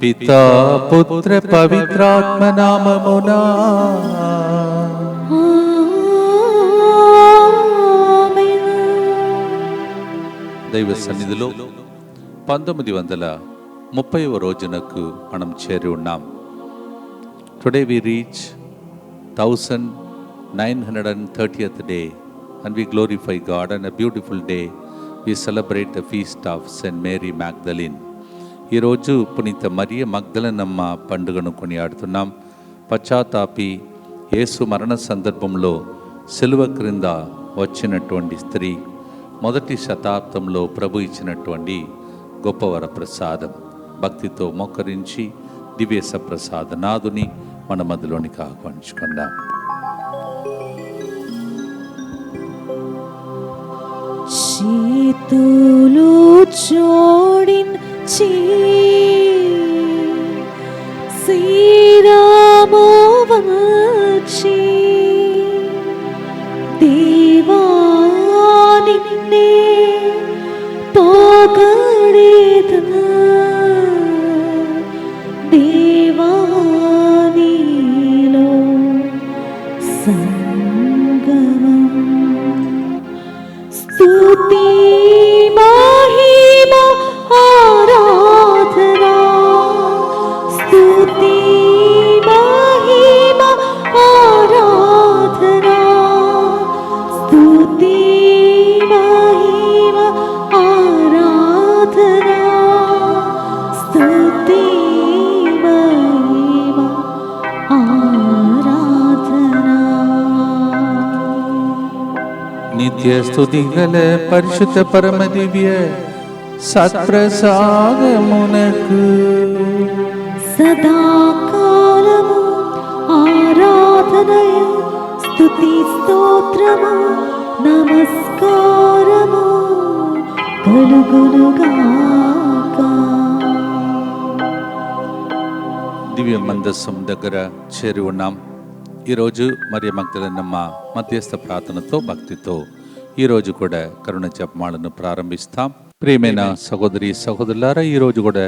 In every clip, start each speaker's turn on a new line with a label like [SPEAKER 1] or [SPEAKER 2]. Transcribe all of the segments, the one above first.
[SPEAKER 1] పితా పుత్ర పవిత్రాత్మ నామమునా దైవ సన్నిధిలో 1930వ రోజునకు మనం చేరి ఉన్నాం. Today we reach 1930th day and we glorify God. On a beautiful day we celebrate the feast of Saint Mary Magdalene. ఈరోజు పునీత మరియ మగ్దలనమ్మ పండుగను కొనియాడుతున్నాం. పశ్చాత్తాపి యేసు మరణ సందర్భంలో సిలువ క్రింద వచ్చినటువంటి స్త్రీ, మొదటి శతాబ్దంలో ప్రభు ఇచ్చినటువంటి గొప్ప వర ప్రసాదం. భక్తితో మోకరించి దివ్యేశ ప్రసాద నాదుని మన మధ్యలోనికి ఆహ్వానించుకుందాం.
[SPEAKER 2] చేతులు జోడించి శ్రీరాము వచ్చి దేవా నిన్నే పొగడెదను, దేవా నీలో సంగమం. స్తుతి మహిమ ఆరాధనా, స్తుతి మహిమ ఆరాధనా, స్తుతి మహిమ ఆరాధనా, స్తుతి మహిమ ఆరాధనా.
[SPEAKER 1] నిత్య స్తుతి గల పరిశుద్ధ పరమ దివ్య సత్ప్రసాదమునకు
[SPEAKER 2] సదాకాలము ఆరాధనయ స్తుతి స్తోత్రము నమస్కారము కలుగునుగాక.
[SPEAKER 1] దివ్య మందస్సం దగ్గర చేరి ఉన్నాం. ఈరోజు మరియ మగ్దలనమ్మ మధ్యస్థ ప్రార్థనతో భక్తితో ఈరోజు కూడా కరుణ జపమాలను ప్రారంభిస్తాం. ప్రియమైన సహోదరి సహోదరులారా, ఈరోజు కూడా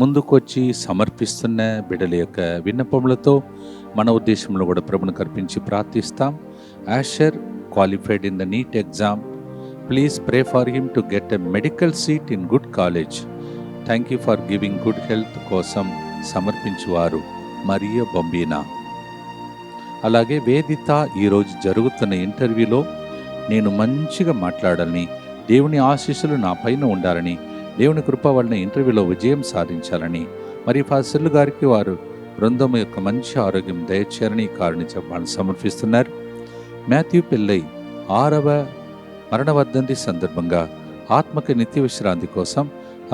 [SPEAKER 1] ముందుకొచ్చి సమర్పిస్తున్న బిడ్డల యొక్క విన్నపములతో మన ఉద్దేశంలో కూడా ప్రభుని కర్పించి ప్రార్థిస్తాం. Ussher qualified in the NEET exam. Please pray for him to get a medical seat in good college. Thank you for giving good health కోసం సమర్పించువారు మరియ బొంబీనా. అలాగే వేదిత ఈరోజు జరుగుతున్న ఇంటర్వ్యూలో నేను మంచిగా మాట్లాడాలని, దేవుని ఆశీస్సులు నా పైన ఉండాలని, దేవుని కృప వలన ఇంటర్వ్యూలో విజయం సాధించాలని, మరి ఫాసిల్ గారికి వారు బృందం యొక్క మంచి ఆరోగ్యం దయచేయాలని కారణి చెప్పాలని సమర్పిస్తున్నారు. మాథ్యూ పిల్లై 6వ మరణ వర్ధంతి సందర్భంగా ఆత్మక నిత్య విశ్రాంతి కోసం,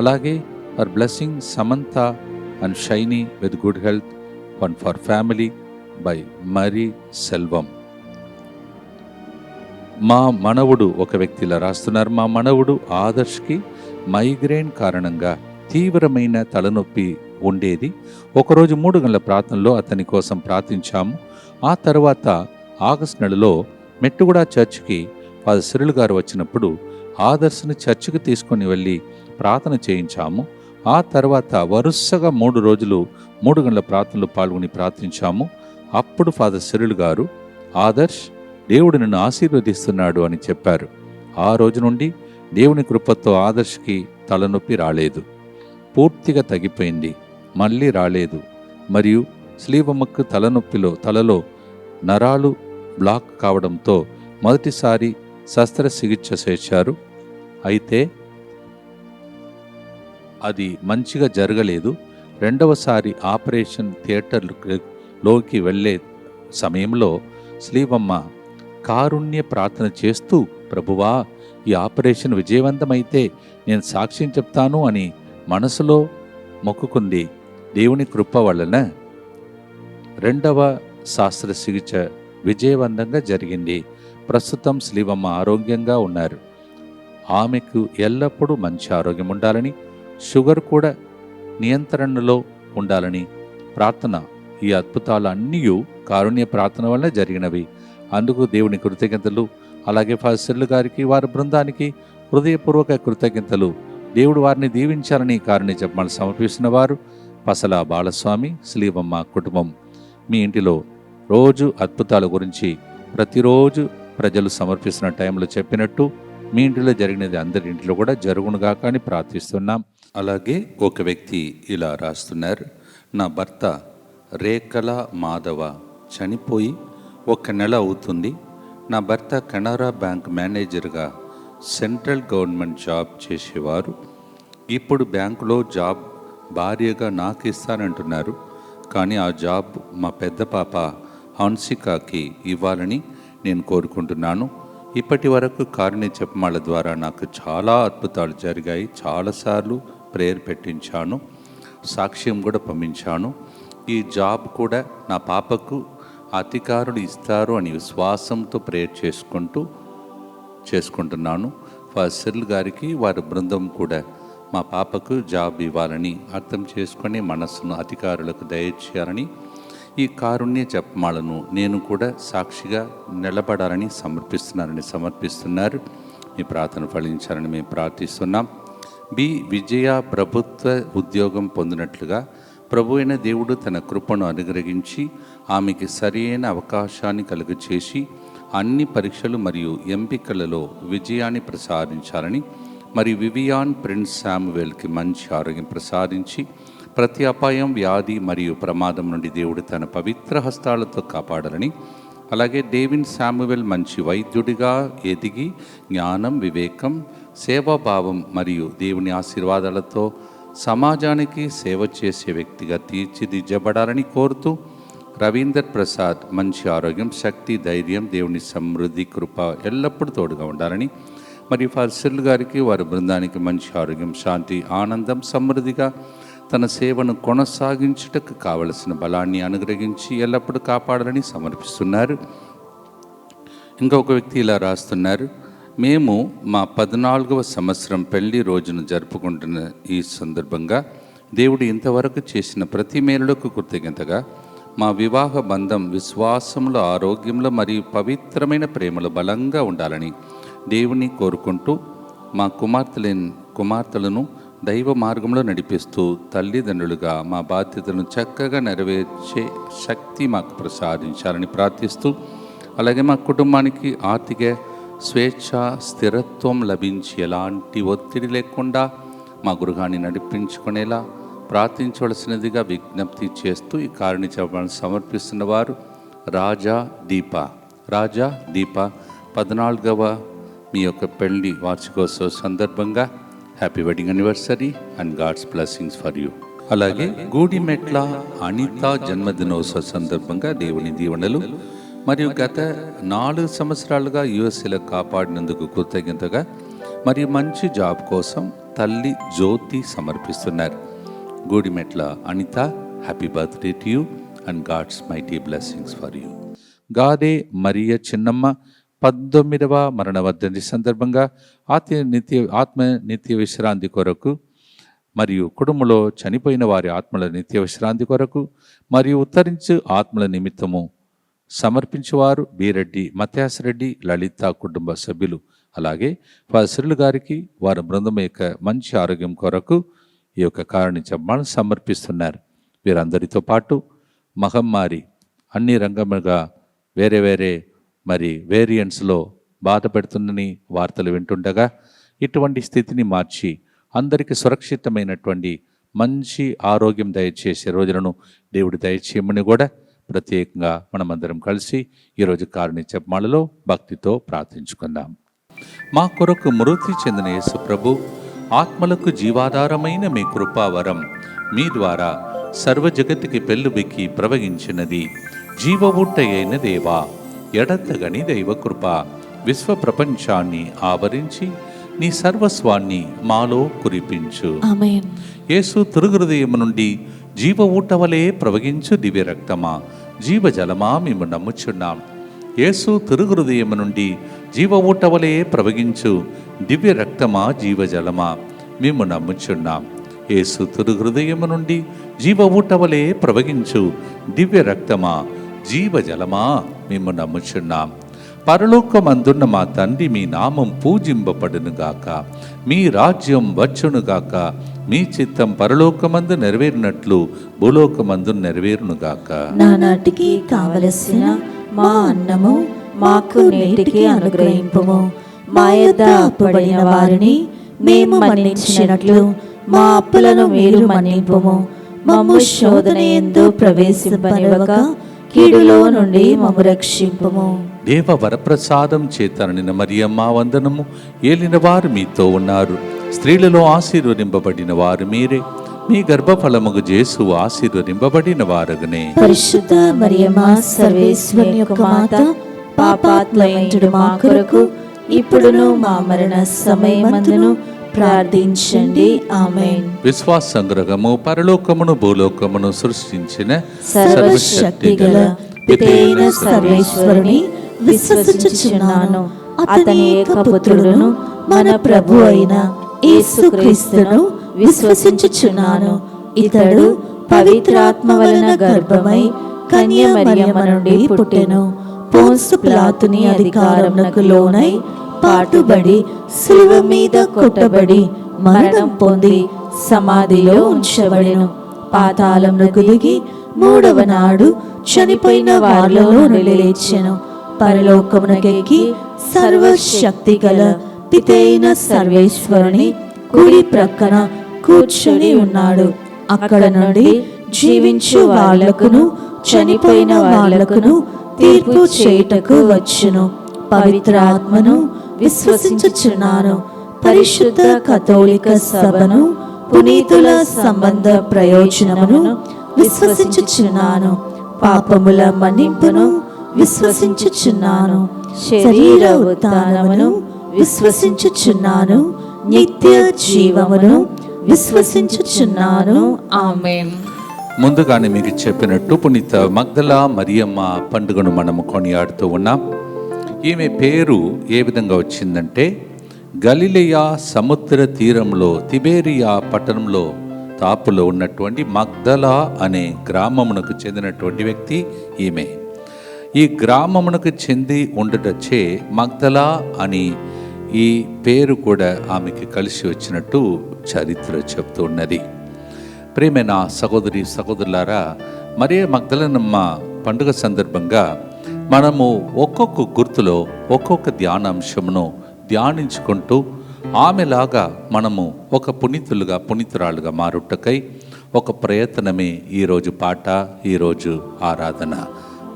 [SPEAKER 1] అలాగే for blessing Samantha and shiny with good health one for family by మరి సెల్వం. మా మనవుడు ఒక వ్యక్తిలా రాస్తున్నారు. మా మనవుడు ఆదర్శ్కి మైగ్రేన్ కారణంగా తీవ్రమైన తలనొప్పి ఉండేది. ఒకరోజు 3 గంటల ప్రార్థనలో అతని కోసం ప్రార్థించాము. ఆ తర్వాత ఆగస్టు నెలలో మెట్టుగూడ చర్చికి ఫాదర్ సిరిల్ గారు వచ్చినప్పుడు ఆదర్శ్ని చర్చికి తీసుకొని వెళ్ళి ప్రార్థన చేయించాము. ఆ తర్వాత వరుసగా 3 రోజులు 3 గంటల ప్రార్థనలో పాల్గొని ప్రార్థించాము. అప్పుడు ఫాదర్ సిరిల్ గారు, ఆదర్శ్, దేవుడు నిన్ను ఆశీర్వదిస్తున్నాడు అని చెప్పారు. ఆ రోజు నుండి దేవుని కృపతో ఆదర్శ్కి తలనొప్పి రాలేదు, పూర్తిగా తగ్గిపోయింది, మళ్ళీ రాలేదు. మరియు స్లీవమ్మకు తలలో నరాలు బ్లాక్ కావడంతో మొదటిసారి శస్త్రచికిత్స చేశారు. అయితే అది మంచిగా జరగలేదు. రెండవసారి ఆపరేషన్ థియేటర్లోకి వెళ్ళే సమయంలో స్లీవమ్మ కారుణ్య ప్రార్థన చేస్తూ, ప్రభువా, ఈ ఆపరేషన్ విజయవంతమైతే నేను సాక్ష్యం చెప్తాను అని మనసులో మొక్కుకుంది. దేవుని కృప వలన 2వ శస్త్రచికిత్స విజయవంతంగా జరిగింది. ప్రస్తుతం స్లీవమ్మ ఆరోగ్యంగా ఉన్నారు. ఆమెకు ఎల్లప్పుడూ మంచి ఆరోగ్యం ఉండాలని, షుగర్ కూడా నియంత్రణలో ఉండాలని ప్రార్థన. ఈ అద్భుతాలు అన్నీ కారుణ్య ప్రార్థన వల్ల జరిగినవి. అందుకు దేవుని కృతజ్ఞతలు. అలాగే ఫాదర్ గారికి, వారి బృందానికి హృదయపూర్వక కృతజ్ఞతలు. దేవుడు వారిని దీవించాలని కారుణ్య జపమాల సమర్పిస్తున్న వారు పసల బాలస్వామి, స్లీవమ్మ కుటుంబం మీ ఇంటిలో రోజు అద్భుతాల గురించి ప్రతిరోజు ప్రజలు సమర్పిస్తున్న టైంలో చెప్పినట్టు మీ ఇంటిలో జరిగినది అందరి ఇంటిలో కూడా జరుగునుగా కానీ ప్రార్థిస్తున్నాం. అలాగే ఒక వ్యక్తి ఇలా రాస్తున్నారు, నా భర్త రేఖల మాధవ చనిపోయి 1 నెల అవుతుంది. నా భర్త కెనరా బ్యాంక్ మేనేజర్గా సెంట్రల్ గవర్నమెంట్ జాబ్ చేసేవారు. ఇప్పుడు బ్యాంకులో జాబ్ భార్యగా నాకు ఇస్తానంటున్నారు. కానీ ఆ జాబ్ మా పెద్ద పాప హన్సికాకి ఇవ్వాలని నేను కోరుకుంటున్నాను. ఇప్పటి వరకు కారుణ్య జపమాల ద్వారా నాకు చాలా అద్భుతాలు జరిగాయి. చాలాసార్లు ప్రేయర్ పెట్టించాను, సాక్ష్యం కూడా పంపించాను. ఈ జాబ్ కూడా నా పాపకు అధికారులు ఇస్తారు అని విశ్వాసంతో ప్రేయర్ చేసుకుంటున్నాను. ఫాసిల్ గారికి వారి బృందం కూడా మా పాపకు జాబ్ ఇవ్వాలని అర్థం చేసుకొని మనస్సును అధికారులకు దయచేయాలని, ఈ కారుణ్య జపమాలను నేను కూడా సాక్షిగా నిలబడాలని సమర్పిస్తున్నారు. మీ ప్రార్థన ఫలించాలని మేము ప్రార్థిస్తున్నాం. బి విజయ ప్రభుత్వ ఉద్యోగం పొందినట్లుగా ప్రభు అయిన దేవుడు తన కృపను అనుగ్రహించి ఆమెకి సరైన అవకాశాన్ని కలుగచేసి అన్ని పరీక్షలు మరియు ఎంపికలలో విజయాన్ని ప్రసాదించాలని, మరి వివియాన్ ప్రిన్స్ శామ్యుయల్కి మంచి ఆరోగ్యం ప్రసాదించి ప్రతి అపాయం, వ్యాధి మరియు ప్రమాదం నుండి దేవుడు తన పవిత్ర హస్తాలతో కాపాడాలని, అలాగే డేవిన్ శామ్యుయల్ మంచి వైద్యుడిగా ఎదిగి జ్ఞానం, వివేకం, సేవాభావం మరియు దేవుని ఆశీర్వాదాలతో సమాజానికి సేవ చేసే వ్యక్తిగా తీర్చిదిద్దబడాలని కోరుతూ, రవీందర్ ప్రసాద్ మంచి ఆరోగ్యం, శక్తి, ధైర్యం, దేవుని సమృద్ధి, కృప ఎల్లప్పుడూ తోడుగా ఉండాలని, మరియు ఫాసిల్ గారికి వారి బృందానికి మంచి ఆరోగ్యం, శాంతి, ఆనందం, సమృద్ధిగా తన సేవను కొనసాగించుటకు కావలసిన బలాన్ని అనుగ్రహించి ఎల్లప్పుడూ కాపాడాలని సమర్పిస్తున్నారు. ఇంకొక వ్యక్తి ఇలా రాస్తున్నారు, మేము మా 14వ సంవత్సరం పెళ్లి రోజును జరుపుకుంటున్న ఈ సందర్భంగా దేవుడు ఇంతవరకు చేసిన ప్రతి మేలులకు కృతజ్ఞతగా మా వివాహ బంధం విశ్వాసంలో, ఆరోగ్యంలో మరియు పవిత్రమైన ప్రేమలో బలంగా ఉండాలని దేవుని కోరుకుంటూ, మా కుమార్తెలను దైవ మార్గంలో నడిపిస్తూ తల్లిదండ్రులుగా మా బాధ్యతలను చక్కగా నెరవేర్చే శక్తి మాకు ప్రసాదించాలని ప్రార్థిస్తూ, అలాగే మా కుటుంబానికి ఆర్థిక స్వేచ్ఛ, స్థిరత్వం లభించి ఎలాంటి ఒత్తిడి లేకుండా మా గృహాన్ని నడిపించుకునేలా ప్రార్థించవలసినదిగా విజ్ఞప్తి చేస్తూ ఈ కారుణ్య జపమాలను సమర్పిస్తున్న వారు రాజా దీప 14వ మీ యొక్క పెళ్లి వార్షికోత్సవ సందర్భంగా happy wedding anniversary and God's blessings for you. అలాగే గూడిమెట్ల అనిత జన్మదినోత్సవ సందర్భంగా దేవుని దీవెనలు మరియు గత 4 సంవత్సరాలుగా యుఎస్ఏలో కాపాడినందుకు కృతజ్ఞతగా మరియు మంచి జాబ్ కోసం తల్లి జ్యోతి సమర్పిస్తున్నారు. Gudimetla Anitha, happy birthday to you and God's mighty blessings for you. Gade Mariya Chinnamma 19వ మరణ వర్ధంతి సందర్భంగా ఆత్మ నిత్య విశ్రాంతి కొరకు మరియు కుటుంబంలో చనిపోయిన వారి ఆత్మల నిత్య విశ్రాంతి కొరకు మరియు ఉత్తరించు ఆత్మల నిమిత్తము సమర్పించేవారు బీరెడ్డి మత్యాసరెడ్డి, లలిత కుటుంబ సభ్యులు, అలాగే ఫాసిల్ గారికి వారి బృందం యొక్క మంచి ఆరోగ్యం కొరకు ఈ యొక్క కారుణ్య జపమాలను సమర్పిస్తున్నారు. వీరందరితో పాటు మహమ్మారి అన్ని రంగముగా వేరే మరి వేరియంట్స్లో బాధపెడుతుందని వార్తలు వింటుండగా ఇటువంటి స్థితిని మార్చి అందరికీ సురక్షితమైనటువంటి మంచి ఆరోగ్యం దయచేసే రోజులను దేవుడు దయచేయమని కూడా ప్రత్యేకంగా మనమందరం కలిసి ఈరోజు కారుణ్య జపమాలలో భక్తితో ప్రార్థించుకుందాం. మా కొరకు మృతి చెందిన యేసు ప్రభు ఆత్మలకు జీవాధారమైన మీ కృపావరం మీ ద్వారా సర్వజగతికి పెళ్ళుబిక్కి ప్రవహించినది. జీవవుట్ట అయిన దేవా, ఎడతగని దైవకృప విశ్వ ప్రపంచాన్ని ఆవరించి నీ సర్వస్వాన్ని మాలో కురిపించు.
[SPEAKER 2] ఆమేన్.
[SPEAKER 1] యేసు తిరుహృదయం నుండి జీవ ఊటవలే ప్రవహించు దివ్య రక్తమా, జీవజలమా మేము నమ్ముచున్నాం. యేసు తిరుహృదయం నుండి జీవ ఊటవలే ప్రవహించు దివ్య రక్తమా, జీవజలమా మేము నమ్ముచున్నాం. యేసు తిరుహృదయం నుండి జీవ ఊటవలే ప్రవహించు దివ్య రక్తమా, జీవజలమా మేము నమ్ముచున్నాం. పరలోకమందున్న మా తండ్రి, మీ నామం పూజింపబడునుగాక, మీ రాజ్యం వచ్చునుగాక, మీ చిత్తం పరలోకమందు నెరవేరినట్లు భూలోకమందు నెరవేరునుగాక.
[SPEAKER 2] నానాటికి కావలసిన మా అన్నము మాకు నేటికి అనుగ్రహింపుము. మా యొద్ద అప్పుబడిన వారిని మేము మన్నించినట్లు మా అప్పులను మీరు మన్నింపుము. మమ్ము శోధన యందు ప్రవేశింపనివ్వక కీడులో నుండి మమ్ము రక్షింపుము.
[SPEAKER 1] దేవ వరప్రసాదం చేత నిన్న మరియమ్మ వందనము. ఏలిన వారు మీతో ఉన్నారు, స్త్రీలలో ఆశీర్వదింపబడిన వారు మీరే, మీ గర్భఫలముగు యేసు ఆశీర్వదింపబడిన వారగనే.
[SPEAKER 2] పరిశుద్ధ మరియమ్మ సర్వేశ్వరుని యొక్క మాత, పాపాత్మయుడు మా కొరకు ఇప్పుడును మా మరణ సమయమందును ప్రార్థించండి. ఆమేన్.
[SPEAKER 1] విశ్వాస సంగ్రహము. పరలోకమును భూలోకమును సృష్టించిన
[SPEAKER 2] సర్వశక్తి గల పితైన సర్వేశ్వరుని విశ్వసించుచున్నాను. అతని ఏకపుత్రుడును మన ప్రభు అయిన యేసుక్రీస్తును విశ్వసించుచున్నాను. ఇతడు పవిత్రాత్మ వలన గర్భమై కన్య మరియమ్మ నుండి పుట్టెను. పోన్సు పిలాతుని అధికారమునకు లోనై పాటుబడి శిలువ మీద కొట్టబడి మరణం పొంది సమాధిలో ఉంచబడెను. పాతాళమునకు దిగి మూడవ నాడు చనిపోయిన వారిలో నుండి లేచెను. పరలోకమునకెక్కి సర్వశక్తి గల పితైన సర్వేశ్వరుని కుడి ప్రక్కన కూర్చొని ఉన్నాడు. అక్కడ నుండి జీవించు వాళ్లకును చనిపోయిన వాళ్లకును తీర్పు చేయుటకు వచ్చును. పవిత్రాత్మను విశ్వసించుచున్నాను. పరిశుద్ధ కథోలిక సభను, పునీతుల సంబంధ ప్రయోజనమును విశ్వసించుచున్నాను. పాపముల మన్నింపును విశ్వసించుచున్నాను. శరీర ఉత్థానమును విశ్వసించుచున్నాను. నిత్య జీవమును విశ్వసించుచున్నాను. ఆమేన్.
[SPEAKER 1] ముందుగానే మీకు చెప్పినట్టు పునీత మగ్దలా మరియమ్మ పండుగను మనము కొనియాడుతూ ఉన్నాం. ఈమె పేరు ఏ విధంగా వచ్చిందంటే, గలిలయ సముద్ర తీరంలో తిబేరియా పట్టణంలో తాపులో ఉన్నటువంటి మగ్దలా అనే గ్రామమునకు చెందినటువంటి వ్యక్తి ఈమె. ఈ గ్రామమునకు చెంది ఉండటచ్చే మగ్దలా అని ఈ పేరు కూడా ఆమెకి కలిసి వచ్చినట్టు చరిత్ర చెప్తూ ఉన్నది. ప్రియమైన సహోదరి సహోదరులారా, మరియ మగ్దలనమ్మ పండుగ సందర్భంగా మనము ఒక్కొక్క గుర్తులో ఒక్కొక్క ధ్యానాంశమును ధ్యానించుకుంటూ ఆమెలాగా మనము ఒక పునీతురాలుగా మారుటకై ఒక ప్రయత్నమే ఈరోజు పాట, ఈరోజు ఆరాధన.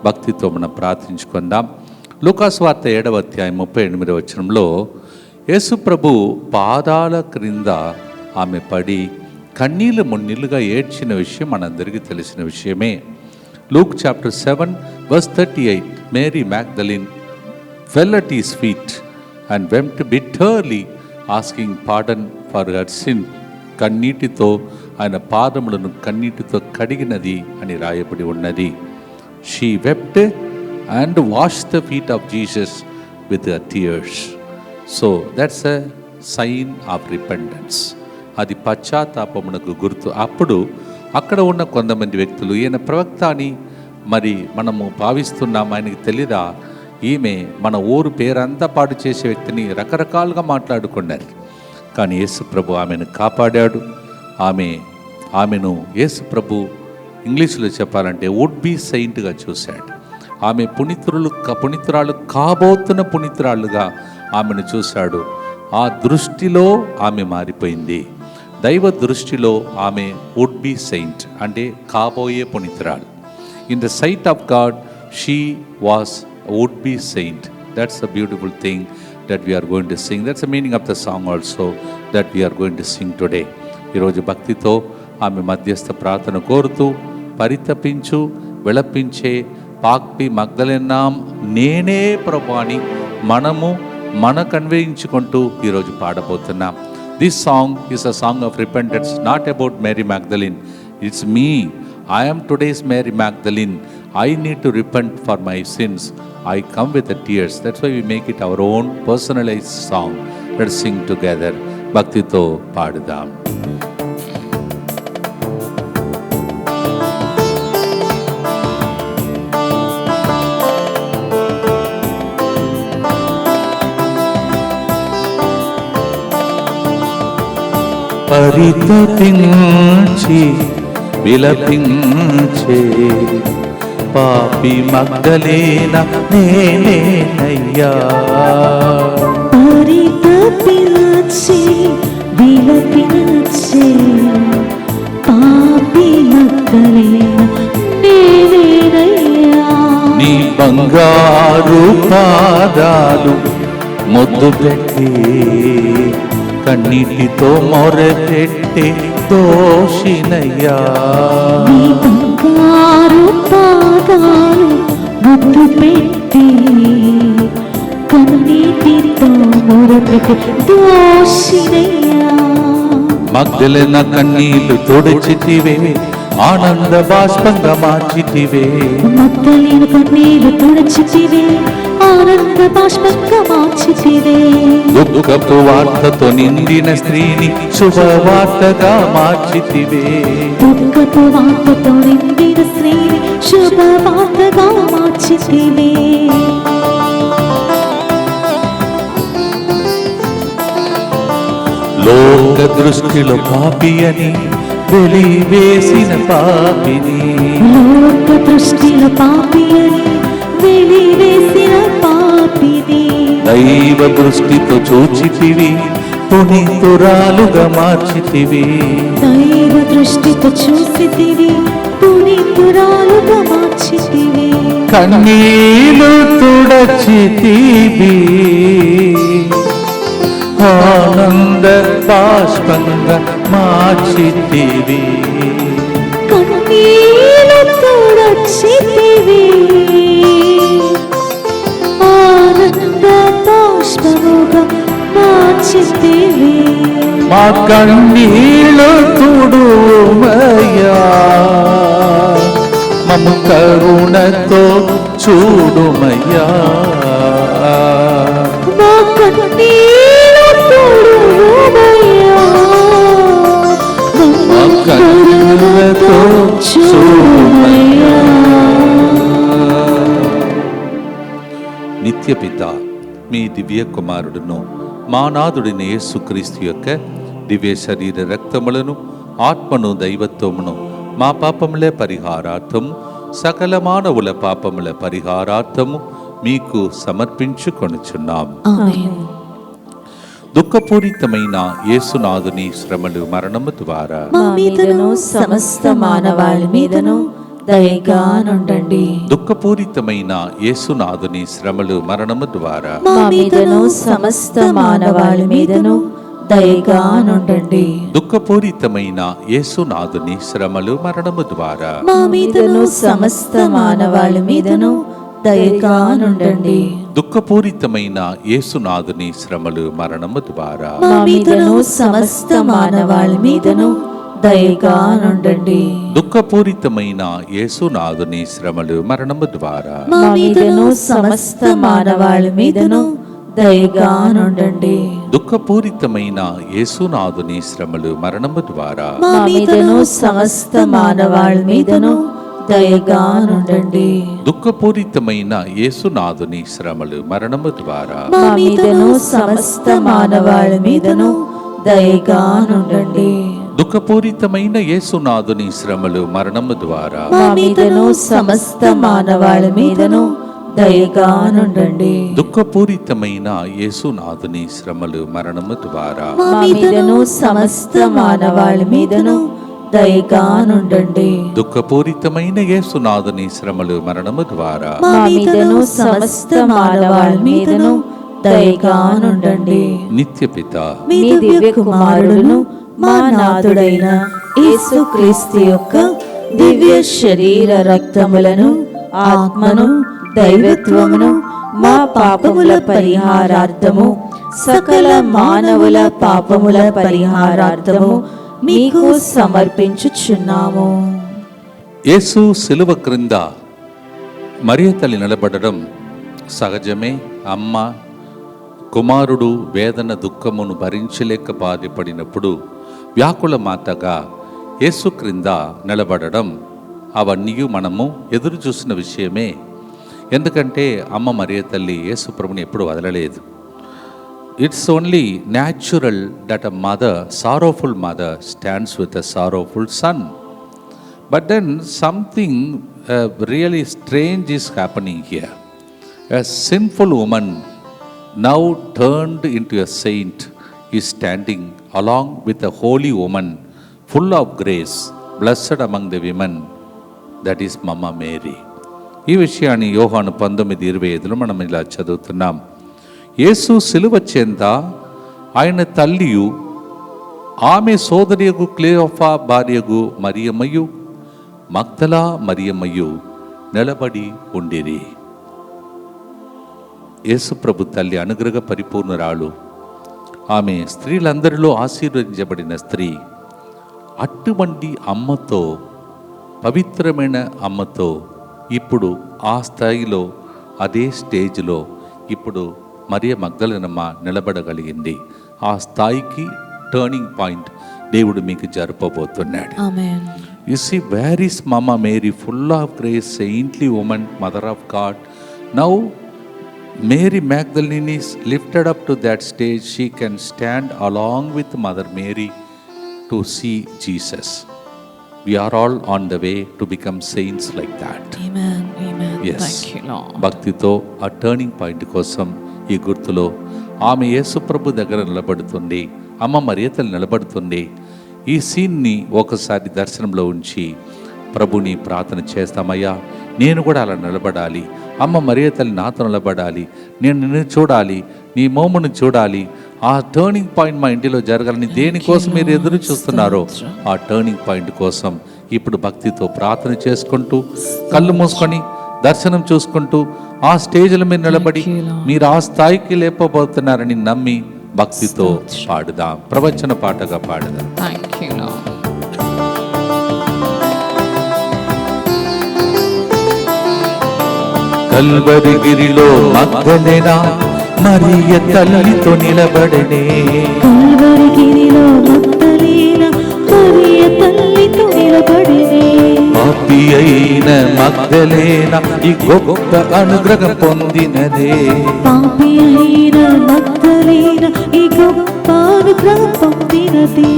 [SPEAKER 1] భక్తితో మనం ప్రార్థించుకుందాం. లూకాసు వార్త 7వ అధ్యాయం 38వ వచనంలో యేసు ప్రభు పాదాల క్రింద ఆమె పడి కన్నీళ్ళు మున్నీళ్ళుగా ఏడ్చిన విషయం మనందరికీ తెలిసిన విషయమే. Luke chapter 7 verse 38, Mary Magdalene fell at his feet and wept bitterly, asking pardon for her sin. కన్నీటితో ఆయన పాదములను కన్నీటితో కడిగినది అని రాయబడి ఉన్నది. She wept and washed the feet of Jesus with her tears. So that's a sign of repentance. అది పశ్చాత్తాపమునకు గుర్తు. అప్పుడు అక్కడ ఉన్న కొంతమంది వ్యక్తులు ఈయన ప్రవక్త అని మరి మనము భావిస్తున్నాం, ఆయనకి తెలీదా ఈమె మన ఊరు పేరంతా పాడు చేసే వ్యక్తిని రకరకాలుగా మాట్లాడుకున్నారు. కానీ యేసు ప్రభు ఆమెను కాపాడాడు. ఆమెను యేసు ప్రభు ఇంగ్లీష్లో చెప్పాలంటే వుడ్ బీ సెయింట్గా చూశాడు. ఆమె పునీతురాలు కాబోతున్న పునీతురాలుగా ఆమెను చూశాడు. ఆ దృష్టిలో ఆమె మారిపోయింది. దైవ దృష్టిలో ఆమె వుడ్ బీ సెయింట్ అంటే కాబోయే పునీతురాలు. In the sight of God she was would be saint. That's a beautiful thing that we are going to sing. That's the meaning of the song also that we are going to sing today. ఈరోజు భక్తితో ఆమె మధ్యస్థ ప్రార్థన కోరుతూ పరితపించు విలపించే పాక్పి మగ్దలెన్నాం నేనే ప్రభు అని మనకు అన్వయించుకుంటూ ఈరోజు పాడబోతున్నాం. This song is a song of repentance, not about Mary Magdalene. It's me. I am today's Mary Magdalene. I need to repent for my sins. I come with the tears. That's why we make it our own personalized song. Let's sing together. Bhaktito paadudam. పరితపించి విలపించే పాపి మగ్దలేన నేనేనయ్యా.
[SPEAKER 2] పరితపించి విలపించే పాపి మగ్దలేన నేనేనయ్యా.
[SPEAKER 1] నీ బంగారు పాదాలు ముద్దు పెట్టి కన్నీటితో మొరపెట్టే దోషినయ్యా.
[SPEAKER 2] నీ బంగారు పాదాలు ముద్దు పెట్టి కన్నీటితో మొరపెట్టే దోషినయ్యా.
[SPEAKER 1] మగ్దలేన కన్నీళ్లు తుడిచితివే, ఆనంద బాష్పంగా మార్చితివే.
[SPEAKER 2] మగ్దలేన కన్నీళ్లు తుడిచితివే, ఆనంద బాష్పంగా మార్చితివే.
[SPEAKER 1] దుఃఖపు వార్తతో నిండిన స్త్రీని శుభవార్తగా మార్చితివే.
[SPEAKER 2] దుఃఖపు వార్తతో నిండిన స్త్రీని శుభవార్తగా మార్చితివే.
[SPEAKER 1] లోక దృష్టిలో పాపి అని వెలివేసిన పాపిని,
[SPEAKER 2] లోక దృష్టిలో పాపి అని వెలివేసిన పాపిని,
[SPEAKER 1] దైవ దృష్టితో చూచితివి, పునీతురాలుగా మార్చితివి.
[SPEAKER 2] దైవ దృష్టితో చూసితివి, పునీతురాలుగా మార్చితివి.
[SPEAKER 1] కన్నీలు తుడచితివి, ఆనంద బాష్పంగా మార్చితివి.
[SPEAKER 2] కన్నీలు తుడచితివి, ఆనంద బాష్పముగా మార్చితివి.
[SPEAKER 1] మా కన్నీళ్ళు తుడుమయ్యా, మమ్ము కరుణతో చూడుమయ్యా.
[SPEAKER 2] మా కన్నీలు తుడుమయ్యా,
[SPEAKER 1] మా కరుణతో చూడుమయ్యా. నిత్యపిత మీ దివ్య కుమారుడును మా నాథుడిని యేసుక్రీస్తు యొక్క దివ్య శరీర రక్తములను ఆత్మను దైవత్వమును మా పాపముల పరిహారార్థము సకల మానవుల పాపముల పరిహారార్థము మీకు సమర్పించుకొనుచున్నాం.
[SPEAKER 2] ఆమేన్.
[SPEAKER 1] దుఃఖపూరితమైన యేసునాథుని శ్రమలు మరణము ద్వారా
[SPEAKER 2] మా మీదను సమస్త మానవాళి మీదను దయగా నుండండి.
[SPEAKER 1] దుఃఖపూరితమైన యేసునాథుని శ్రమలు మరణము ద్వారా
[SPEAKER 2] మా మీదను సమస్త మానవాళి మీదను దయగా నుండండి.
[SPEAKER 1] దుఃఖపూరితమైన యేసునాథుని శ్రమలు మరణము ద్వారా
[SPEAKER 2] మా మీదను సమస్త మానవాళి మీదను దయగా నుండండి.
[SPEAKER 1] దుఃఖపూరితమైన యేసునాథుని శ్రమలు మరణము ద్వారా
[SPEAKER 2] మా మీదను సమస్త మానవాళి మీదను దయగా నుండండి.
[SPEAKER 1] దుఃఖపూరితమైన యేసునాథుని శ్రమలు మరణము ద్వారా
[SPEAKER 2] మా మీదను సమస్త మానవాళి మీదను దయగా నుండండి.
[SPEAKER 1] దుఃఖపూరితమైన యేసునాథుని శ్రమలు మరణము ద్వారా
[SPEAKER 2] మా మీదను సమస్త మానవాళి మీదను దయగా నుండండి.
[SPEAKER 1] దుఃఖపూరితమైన యేసునాథుని శ్రమలు మరణము ద్వారా
[SPEAKER 2] మా మీదను సమస్త మానవాళి మీదను దయగా నుండండి.
[SPEAKER 1] దుఃఖపూరితమైన యేసునాథుని శ్రమలు మరణము ద్వారా
[SPEAKER 2] మా మీదను సమస్త మానవాళి మీదను దయగా నుండండి.
[SPEAKER 1] దుఃఖపూరితమైన యేసునాథుని శ్రమలు మరణము ద్వారా
[SPEAKER 2] మా మీదను సమస్త మానవాళి మీదను దయగా నుండండి.
[SPEAKER 1] దుఃఖపూరితమైన యేసునాథుని శ్రమలు మరణము ద్వారా
[SPEAKER 2] మా మీదను సమస్త మానవాళి మీదను దయగా నుండండి.
[SPEAKER 1] నిత్యపిత
[SPEAKER 2] మీ దివ్య కుమారుడును మా నాథుడైన యేసుక్రీస్తు యొక్క దివ్య శరీర రక్తములను ఆత్మను దైవత్వమును మా పాపముల పరిహారార్థము సకల మానవుల పాపముల పరిహారార్థము మీకు సమర్పించుచున్నాము.
[SPEAKER 1] యేసు శిలువ క్రింద మరియ తల్లి నిలబడడం సహజమే. అమ్మ కుమారుడు వేదన దుఃఖమును భరించలేక బాధపడినప్పుడు వ్యాకుల మాతగా యేసు క్రింద నిలబడడం అవన్నీ మనము ఎదురు చూసిన విషయమే. ఎందుకంటే అమ్మ మరియ తల్లి యేసు ప్రభుని ఎప్పుడు వదలలేదు. It's only natural that a mother, sorrowful mother, stands with a sorrowful son. But then something really strange is happening here. A sinful woman, now turned into a saint, is standing along with a holy woman, full of grace, blessed among the women, that is Mama Mary. ఈ విషయాన్ని యోహాను 19:25 మనం ఇలా చదువుతున్నాం. యేసు సిలువ చెంద ఆయన తల్లియు ఆమె సోదరియగు క్లేయోఫా భార్యగు మరియమ్మయు మగ్దలా మరియమ్మయు నిలబడి ఉండిరి. యేసు ప్రభు తల్లి అనుగ్రహ పరిపూర్ణురాలు, ఆమె స్త్రీలందరిలో ఆశీర్వదించబడిన స్త్రీ. అటువంటి అమ్మతో, పవిత్రమైన అమ్మతో ఇప్పుడు ఆ స్థాయిలో, అదే స్టేజ్లో ఇప్పుడు మరియ మగ్దలేనమ్మ నిలబడగలిగింది. ఆ స్థాయికి టర్నింగ్ పాయింట్ దేవుడు మీకు జరపబోతున్నాడు.
[SPEAKER 2] ఆమేన్.
[SPEAKER 1] You see, where is Mama Mary, full of grace, saintly woman, mother of God? Now Mary Magdalene is lifted up to that stage. She can stand along with Mother Mary to see Jesus. We are all on the way to become saints like that.
[SPEAKER 2] Amen. Amen.
[SPEAKER 1] Yes.
[SPEAKER 2] Thank you, Lord.
[SPEAKER 1] భక్తితో ఆ turning point కోసం ఈ గుర్తులో ఆమె యేసు ప్రభు దగ్గర నిలబడుతుంది, అమ్మ మరియతలు నిలబడుతుంది. ఈ సీన్ని ఒకసారి దర్శనంలో ఉంచి ప్రభుని ప్రార్థన చేస్తామయ్యా, నేను కూడా అలా నిలబడాలి, అమ్మ మరియతల్లి నాతో నిలబడాలి, నేను నిన్ను చూడాలి, నీ మోమును చూడాలి. ఆ టర్నింగ్ పాయింట్ మా ఇంటిలో జరగాలని దేనికోసం మీరు ఎదురు చూస్తున్నారో ఆ టర్నింగ్ పాయింట్ కోసం ఇప్పుడు భక్తితో ప్రార్థన చేసుకుంటూ, కళ్ళు మూసుకొని దర్శనం చూసుకుంటూ ఆ స్టేజ్లో మీరు నిలబడి మీరు ఆ స్థాయికి లేపబోతున్నారని నమ్మి భక్తితో పాడుదాం, ప్రవచన పాటగా పాడుదాం.
[SPEAKER 2] Thank you, Lord.
[SPEAKER 1] కల్వరి గిరిలో మగ్దలేనా మరియ తల్లితో నిలబడనే,
[SPEAKER 2] కల్వరి గిరిలో మగ్దలేనా మరియ తల్లితో నిలబడనే,
[SPEAKER 1] పాపి అయిన మగ్దలేనా ఈ గొప్ప అనుగ్రహం పొందినదే,
[SPEAKER 2] పాపి అయిన మగ్దలేనా ఈ గొప్ప అనుగ్రహం పొందినదే,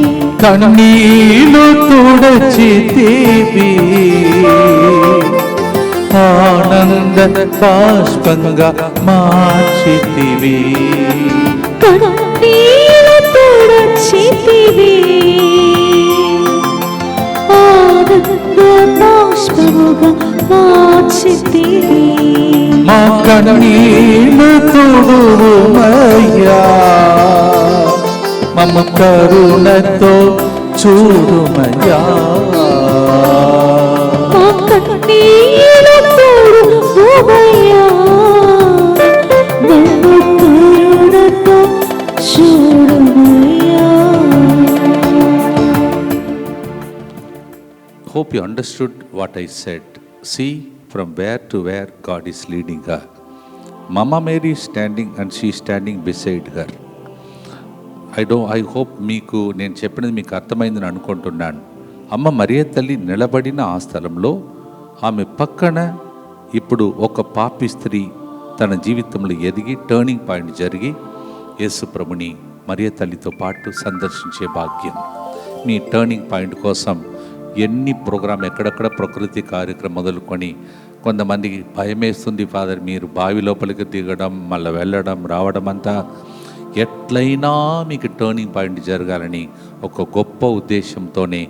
[SPEAKER 1] కన్నీలు తుడచితివి ఆనంద బాష్పంగా మార్చితివి,
[SPEAKER 2] కన్నీలు తుడచితివి ఆనంద బాష్పముగా మార్చితివి,
[SPEAKER 1] మా కన్నీలు తుడుమయ్యా, మమ్మ కరుణతో చూడుమయ్యా,
[SPEAKER 2] మా కన్నీలు తుడుమయ్యా, మమ్మ కరుణతో చూడుమయ్యా.
[SPEAKER 1] Hope you understood what I said. See from where to where God is leading her. Mama Mary is standing and she is standing beside her. I hope మీకు నేను చెప్పినది మీకు అర్థమైందని అనుకుంటున్నాను. అమ్మ మరియ తల్లి నిలబడిన ఆ స్థలంలో ఆమె పక్కన ఇప్పుడు ఒక పాపి స్త్రీ తన జీవితంలో ఎదిగి టర్నింగ్ పాయింట్ జరిగి యేసు ప్రభుని మరియ తల్లితో పాటు సందర్శించే భాగ్యం. మీ టర్నింగ్ పాయింట్ కోసం ఎన్ని ప్రోగ్రాం, ఎక్కడెక్కడ ప్రకృతి కార్యక్రమం మొదలుకొని కొంతమందికి భయమేస్తుంది ఫాదర్, మీరు బావి లోపలికి దిగడం మళ్ళీ వెళ్ళడం రావడం అంతా, ఎట్లయినా మీకు టర్నింగ్ పాయింట్ జరగాలని ఒక గొప్ప ఉద్దేశంతోనే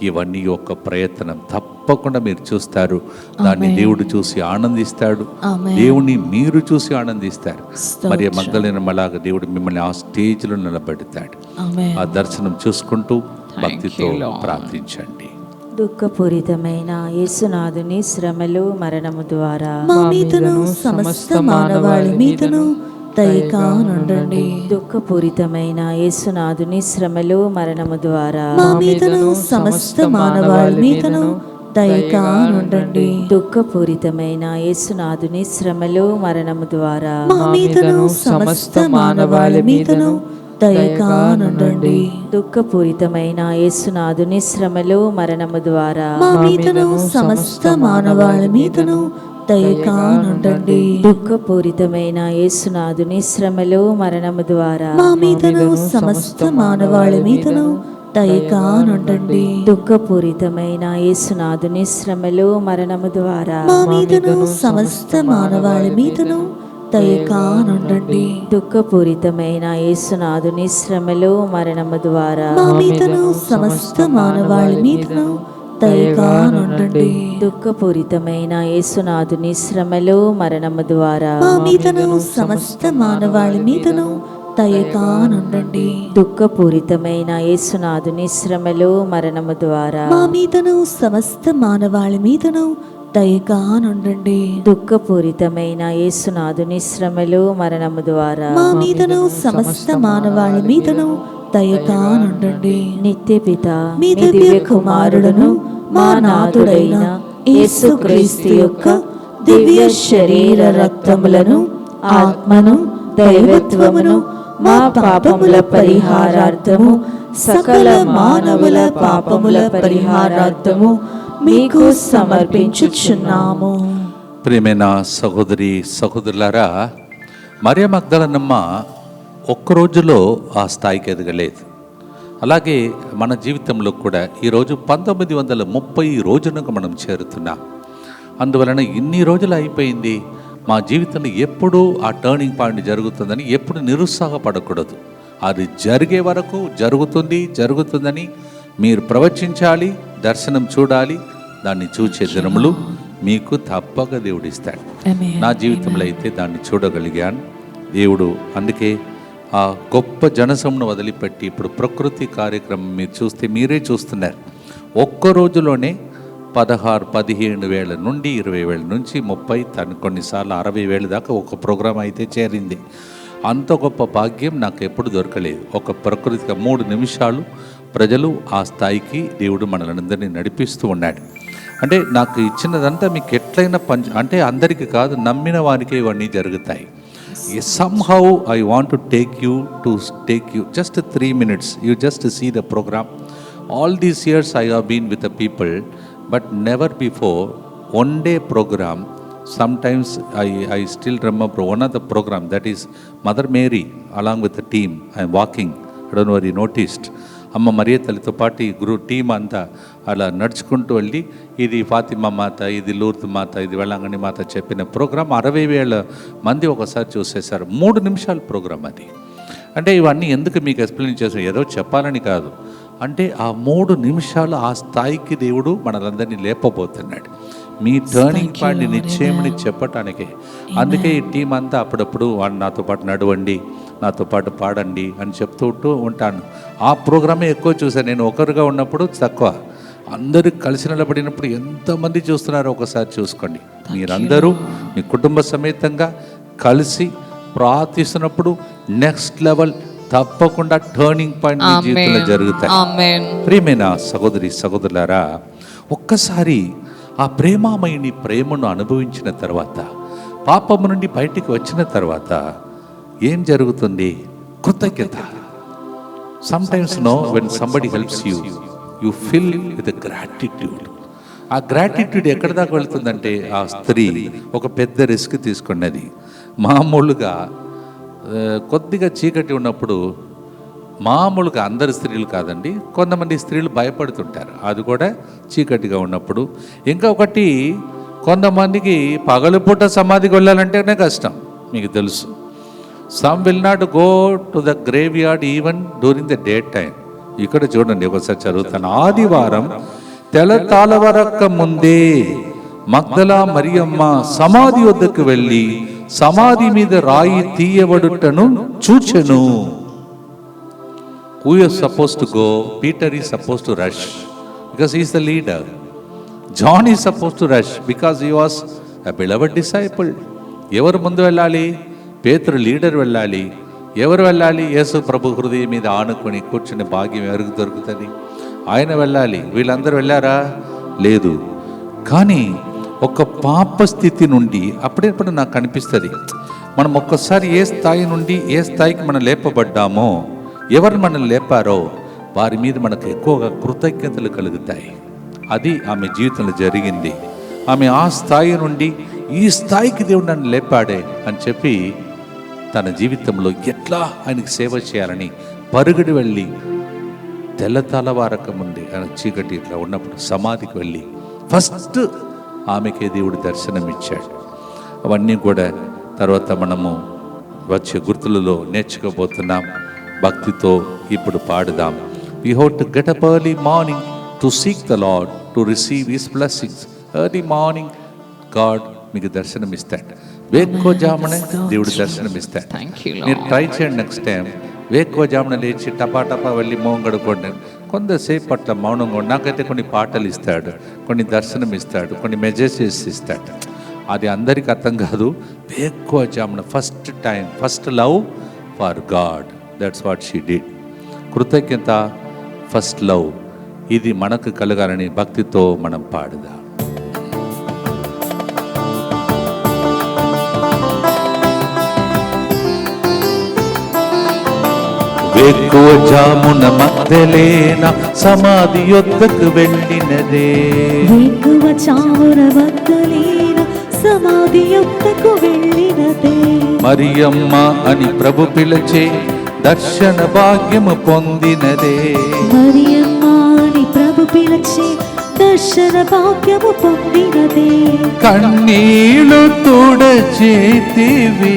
[SPEAKER 1] ఇవన్నీ ఒక ప్రయత్నం. తప్పకుండా మీరు చూస్తారు, దాన్ని దేవుడు చూసి ఆనందిస్తాడు, దేవుని మీరు చూసి ఆనందిస్తారు. మరి మగ్దలేనమ్మలాగా దేవుడు మిమ్మల్ని ఆ స్టేజ్లో నిలబెడతాడు. ఆ దర్శనం చూసుకుంటూ భక్తితో ప్రార్థించండి.
[SPEAKER 2] దుఃఖపూరితమైన యేసునాథుని శ్రమలు మరణము ద్వారా
[SPEAKER 3] మా మీదను సమస్త మానవాళి మీదను దయగా నుండండి.
[SPEAKER 2] దుఃఖపూరితమైన యేసునాథుని శ్రమలు మరణము ద్వారా
[SPEAKER 3] మా మీదను సమస్త మానవాళి మీదను దయగా నుండండి.
[SPEAKER 2] దుఃఖపూరితమైన యేసునాథుని శ్రమలు మరణము ద్వారా
[SPEAKER 3] మా మీదను సమస్త మానవాళి మీదను దయగా నుండండి.
[SPEAKER 2] దుఃఖపూరితమైన యేసునాథుని శ్రమలు మరణము ద్వారా
[SPEAKER 3] మా మీదను సమస్త మానవాళి మీదను దయగా నుండండి.
[SPEAKER 2] దుఃఖపూరితమైన యేసునాథుని శ్రమలు మరణము ద్వారా
[SPEAKER 3] మా మీదను సమస్త మానవాళి మీదను దయగా నుండండి.
[SPEAKER 2] దుఃఖపూరితమైన యేసునాథుని శ్రమలు మరణము ద్వారా
[SPEAKER 3] మా మీదను సమస్త మానవాళి మీదను దయగా నుండండి.
[SPEAKER 2] దుఃఖపూరితమైన యేసునాథుని శ్రమలు మరణము ద్వారా
[SPEAKER 3] మా మీదను సమస్త మానవాళి మీదను దయగా నుండండి.
[SPEAKER 2] దుఃఖపూరితమైన యేసునాథుని శ్రమలు మరణము ద్వారా
[SPEAKER 3] మా మీదను సమస్త మానవాళి మీదను దయగా నుండండి.
[SPEAKER 2] దుఃఖపూరితమైన యేసునాథుని శ్రమలు మరణము ద్వారా
[SPEAKER 3] మా మీదను సమస్త మానవాళి మీదను దయగా నుండండి.
[SPEAKER 2] దుఃఖపూరితమైన యేసునాథుని శ్రమలు మరణము ద్వారా
[SPEAKER 3] మా మీదను సమస్త మానవాళి మీదను దయగా నుండండి.
[SPEAKER 2] నిత్య పిత
[SPEAKER 3] మీ
[SPEAKER 2] మీ దివ్య కుమారుడును మా నాథుడైన యేసుక్రీస్తు యొక్క దివ్య శరీర రక్తములను ఆత్మను దైవత్వమును మా పాపముల పరిహారార్థము సకల మానవుల పాపముల పరిహారార్థము మీకు సమర్పించుచున్నాము.
[SPEAKER 1] ప్రియమైన సహోదరి సహోదరులారా, మరియ మగ్దలనమ్మ ఒక్క రోజులో ఆ స్థాయికి ఎదగలేదు. అలాగే మన జీవితంలో కూడా ఈరోజు 1930 రోజునకు మనం చేరుతున్నాం. అందువలన ఇన్ని రోజులు అయిపోయింది, మా జీవితంలో ఎప్పుడు ఆ టర్నింగ్ పాయింట్ జరుగుతుందని ఎప్పుడు నిరుత్సాహపడకూడదు. అది జరిగే వరకు జరుగుతుందని మీరు ప్రవచించాలి, దర్శనం చూడాలి. దాన్ని చూచే దినములు మీకు తప్పక దేవుడిస్తాడు. నా జీవితంలో అయితే దాన్ని చూడగలిగాను. దేవుడు అందుకే ఆ గొప్ప జనసమును వదిలిపెట్టి ఇప్పుడు ప్రకృతి కార్యక్రమం మీరు చూస్తే మీరే చూస్తున్నారు. ఒక్క రోజులోనే 15,000 నుండి 20,000 నుంచి 30 కొన్నిసార్లు 60,000 దాకా ఒక ప్రోగ్రాం అయితే చేరింది. అంత గొప్ప భాగ్యం నాకు ఎప్పుడు దొరకలేదు. ఒక ప్రకృతిగా 3 నిమిషాలు ప్రజలు ఆ స్థాయికి దేవుడు మనలందరినీ నడిపిస్తూ ఉన్నాడు. అంటే నాకు ఇచ్చినదంతా మీకు ఎట్లయినా అంటే అందరికీ కాదు, నమ్మిన వారికి ఇవన్నీ జరుగుతాయి. somehow I want to take you just 3 minutes. You just see the program. All these years I have been with the people, but never before one day program. Sometimes I still remember one of the program, that is Mother Mary along with the team. I am walking, I don't know whether you noticed. అమ్మ మరియ తల్లితో పాటు ఈ team అంతా అలా నడుచుకుంటూ వెళ్ళి ఇది ఫాతిమా మాత, ఇది లూర్ద్ మాత, ఇది వెళ్ళంగని మాత చెప్పిన ప్రోగ్రాం 60,000 మంది ఒకసారి చూసేశారు. 3 నిమిషాల ప్రోగ్రాం అది. అంటే ఇవన్నీ ఎందుకు మీకు ఎక్స్ప్లెయిన్ చేశాను, ఏదో చెప్పాలని కాదు. అంటే ఆ 3 నిమిషాలు ఆ స్థాయికి దేవుడు మనలందరినీ లేపబోతున్నాడు. మీ టర్నింగ్ పాయింట్ నిశ్చయమని చెప్పటానికే. అందుకే ఈ టీం అంతా అప్పుడప్పుడు నాతో పాటు నడవండి, నాతో పాటు పాడండి అని చెప్తూ ఉంటాను. ఆ ప్రోగ్రామే ఎక్కువ చూశాను. నేను ఒకరుగా ఉన్నప్పుడు తక్కువ. అందరూ కలిసి నిలబడినప్పుడు ఎంతమంది చూస్తున్నారో ఒకసారి చూసుకోండి. మీరందరూ మీ కుటుంబ సమేతంగా కలిసి ప్రార్థిస్తున్నప్పుడు నెక్స్ట్ లెవెల్ తప్పకుండా టర్నింగ్ పాయింట్ మీ జీవితంలో జరుగుతాయి. ప్రియమైన సహోదరి సహోదరులారా, ఒక్కసారి ఆ ప్రేమామయుని ప్రేమను అనుభవించిన తర్వాత, పాపము నుండి బయటికి వచ్చిన తర్వాత ఏం జరుగుతుంది? కృతజ్ఞత. Sometimes when somebody helps you, you fill with a gratitude. ఆ గ్రాటిట్యూడ్ ఎక్కడి దాకా వెళ్తుందంటే, ఆ స్త్రీ ఒక పెద్ద రిస్క్ తీసుకున్నది. మామూలుగా కొద్దిగా చీకటి ఉన్నప్పుడు, మామూలుగా అందరి స్త్రీలు కాదండి, కొంతమంది స్త్రీలు భయపడుతుంటారు, అది కూడా చీకటిగా ఉన్నప్పుడు. ఇంకొకటి, కొంతమందికి పగలుపూట సమాధికి వెళ్ళాలంటేనే కష్టం, మీకు తెలుసు. Some will not go to the grave yard even during the day time. ఇక్కడ చూడండి, ఒకసారి చదువుతాను. ఆదివారం తెల్లతాళవరక్క ముందే మగ్దలా మరియమ్మ సమాధి వద్దకు వెళ్ళి సమాధి మీద రాయి తీయబడుటను చూచెను. Who is supposed to go? Peter is supposed to rush because he is the leader. John is supposed to rush because he was a beloved disciple. ఎవరు ముందు వెళ్ళాలి? పేతురు లీడర్ వెళ్ళాలి. ఎవరు వెళ్ళాలి? యేసు ప్రభు హృదయం మీద ఆనుకొని కూర్చుని భాగ్యం ఎవరికి దొరుకుతుంది? ఆయన వెళ్ళాలి. వీళ్ళందరూ వెళ్ళారా? లేదు. కానీ ఒక పాప స్థితి నుండి అప్పుడేప్పుడు నాకు అనిపిస్తుంది, మనం ఒక్కసారి ఏ స్థాయి నుండి ఏ స్థాయికి మనం లేపబడ్డామో, ఎవరు మనల్ని లేపారో వారి మీద మనకు ఎక్కువగా కృతజ్ఞతలు కలుగుతాయి. అది ఆమె జీవితంలో జరిగింది. ఆమె ఆ స్థాయి నుండి ఈ స్థాయికి దేవుడు నన్ను లేపాడే అని చెప్పి తన జీవితంలో ఎట్లా ఆయనకి సేవ చేయాలని పరుగుడి వెళ్ళి తెల్లతలవారక ముందే ఆయన చీకటి ఇట్లా ఉన్నప్పుడు సమాధికి వెళ్ళి ఫస్ట్ ఆమెకే దేవుడు దర్శనం ఇచ్చాడు. అవన్నీ కూడా తర్వాత మనము వచ్చే గుర్తులలో నేర్చుకోబోతున్నాం. భక్తితో ఇప్పుడు పాడుదాం. We have to get up early morning to seek the Lord, to receive His blessings. Early morning God మీకు దర్శనం ఇస్తాడు. వేక్కువజామునే దేవుడు దర్శనం ఇస్తాడు. మీరు ట్రై చేయండి నెక్స్ట్ టైం. వేక్కువజామున లేచి టపా టపా వెళ్ళి మౌనం గడుకోండి. కొంతసేపు పట్ల మౌనంగా ఉండి నాకైతే కొన్ని పాటలు ఇస్తాడు, కొన్ని దర్శనం ఇస్తాడు, కొన్ని మెసేజెస్ ఇస్తాడు. అది అందరికీ అర్థం కాదు. వేక్కువజామున first time, first love for God. That's what she did. కృతజ్ఞత, ఫస్ట్ లవ్, ఇది మనకు కలగాలని భక్తితో మనం పాడుదాం. వేకువజామున మగ్దలేన సమాధి యొద్దకు వెళ్ళినదే.
[SPEAKER 2] వేకువజామున మగ్దలేన సమాధి యొద్దకు వెళ్ళినదే.
[SPEAKER 1] మరియమ్మ అని ప్రభు పిలిచే దర్శన భాగ్యము పొందినదే.
[SPEAKER 2] మరియమ్మ అని ప్రభు పిలిచే దర్శన భాగ్యము పొందినదే.
[SPEAKER 1] కన్నీళ్లు తుడచేతివి,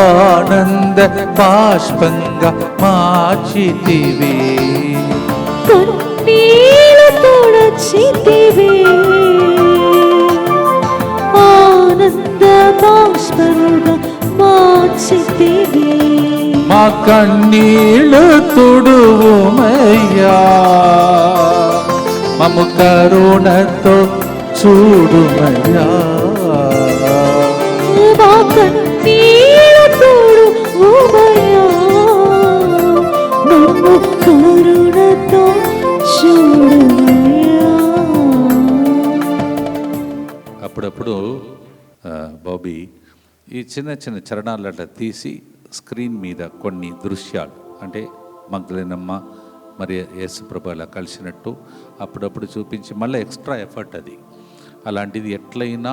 [SPEAKER 1] ఆనంద బాష్పంగా మార్చితివి.
[SPEAKER 2] కన్నీళ్లు తుడచితివి, ఆనంద బాష్పంగా మార్చితివి.
[SPEAKER 1] మా కన్నీళ్లు తుడువుమయ్యా, మమ్ము కరుణతో చూడుమయ్యా.
[SPEAKER 2] మా కన్నీళ్లు తుడువుమయ్యా, మమ్ము కరుణతో చూడుమయ్యా.
[SPEAKER 1] అప్పుడప్పుడు బాబీ ఈ చిన్న చిన్న చరణాలు అట్లా తీసి స్క్రీన్ మీద కొన్ని దృశ్యాలు, అంటే మగ్దలేనమ్మ మరి యేసుప్రభు అలా కలిసినట్టు అప్పుడప్పుడు చూపించి మళ్ళీ ఎక్స్ట్రా ఎఫర్ట్ అది. అలాంటిది ఎట్లయినా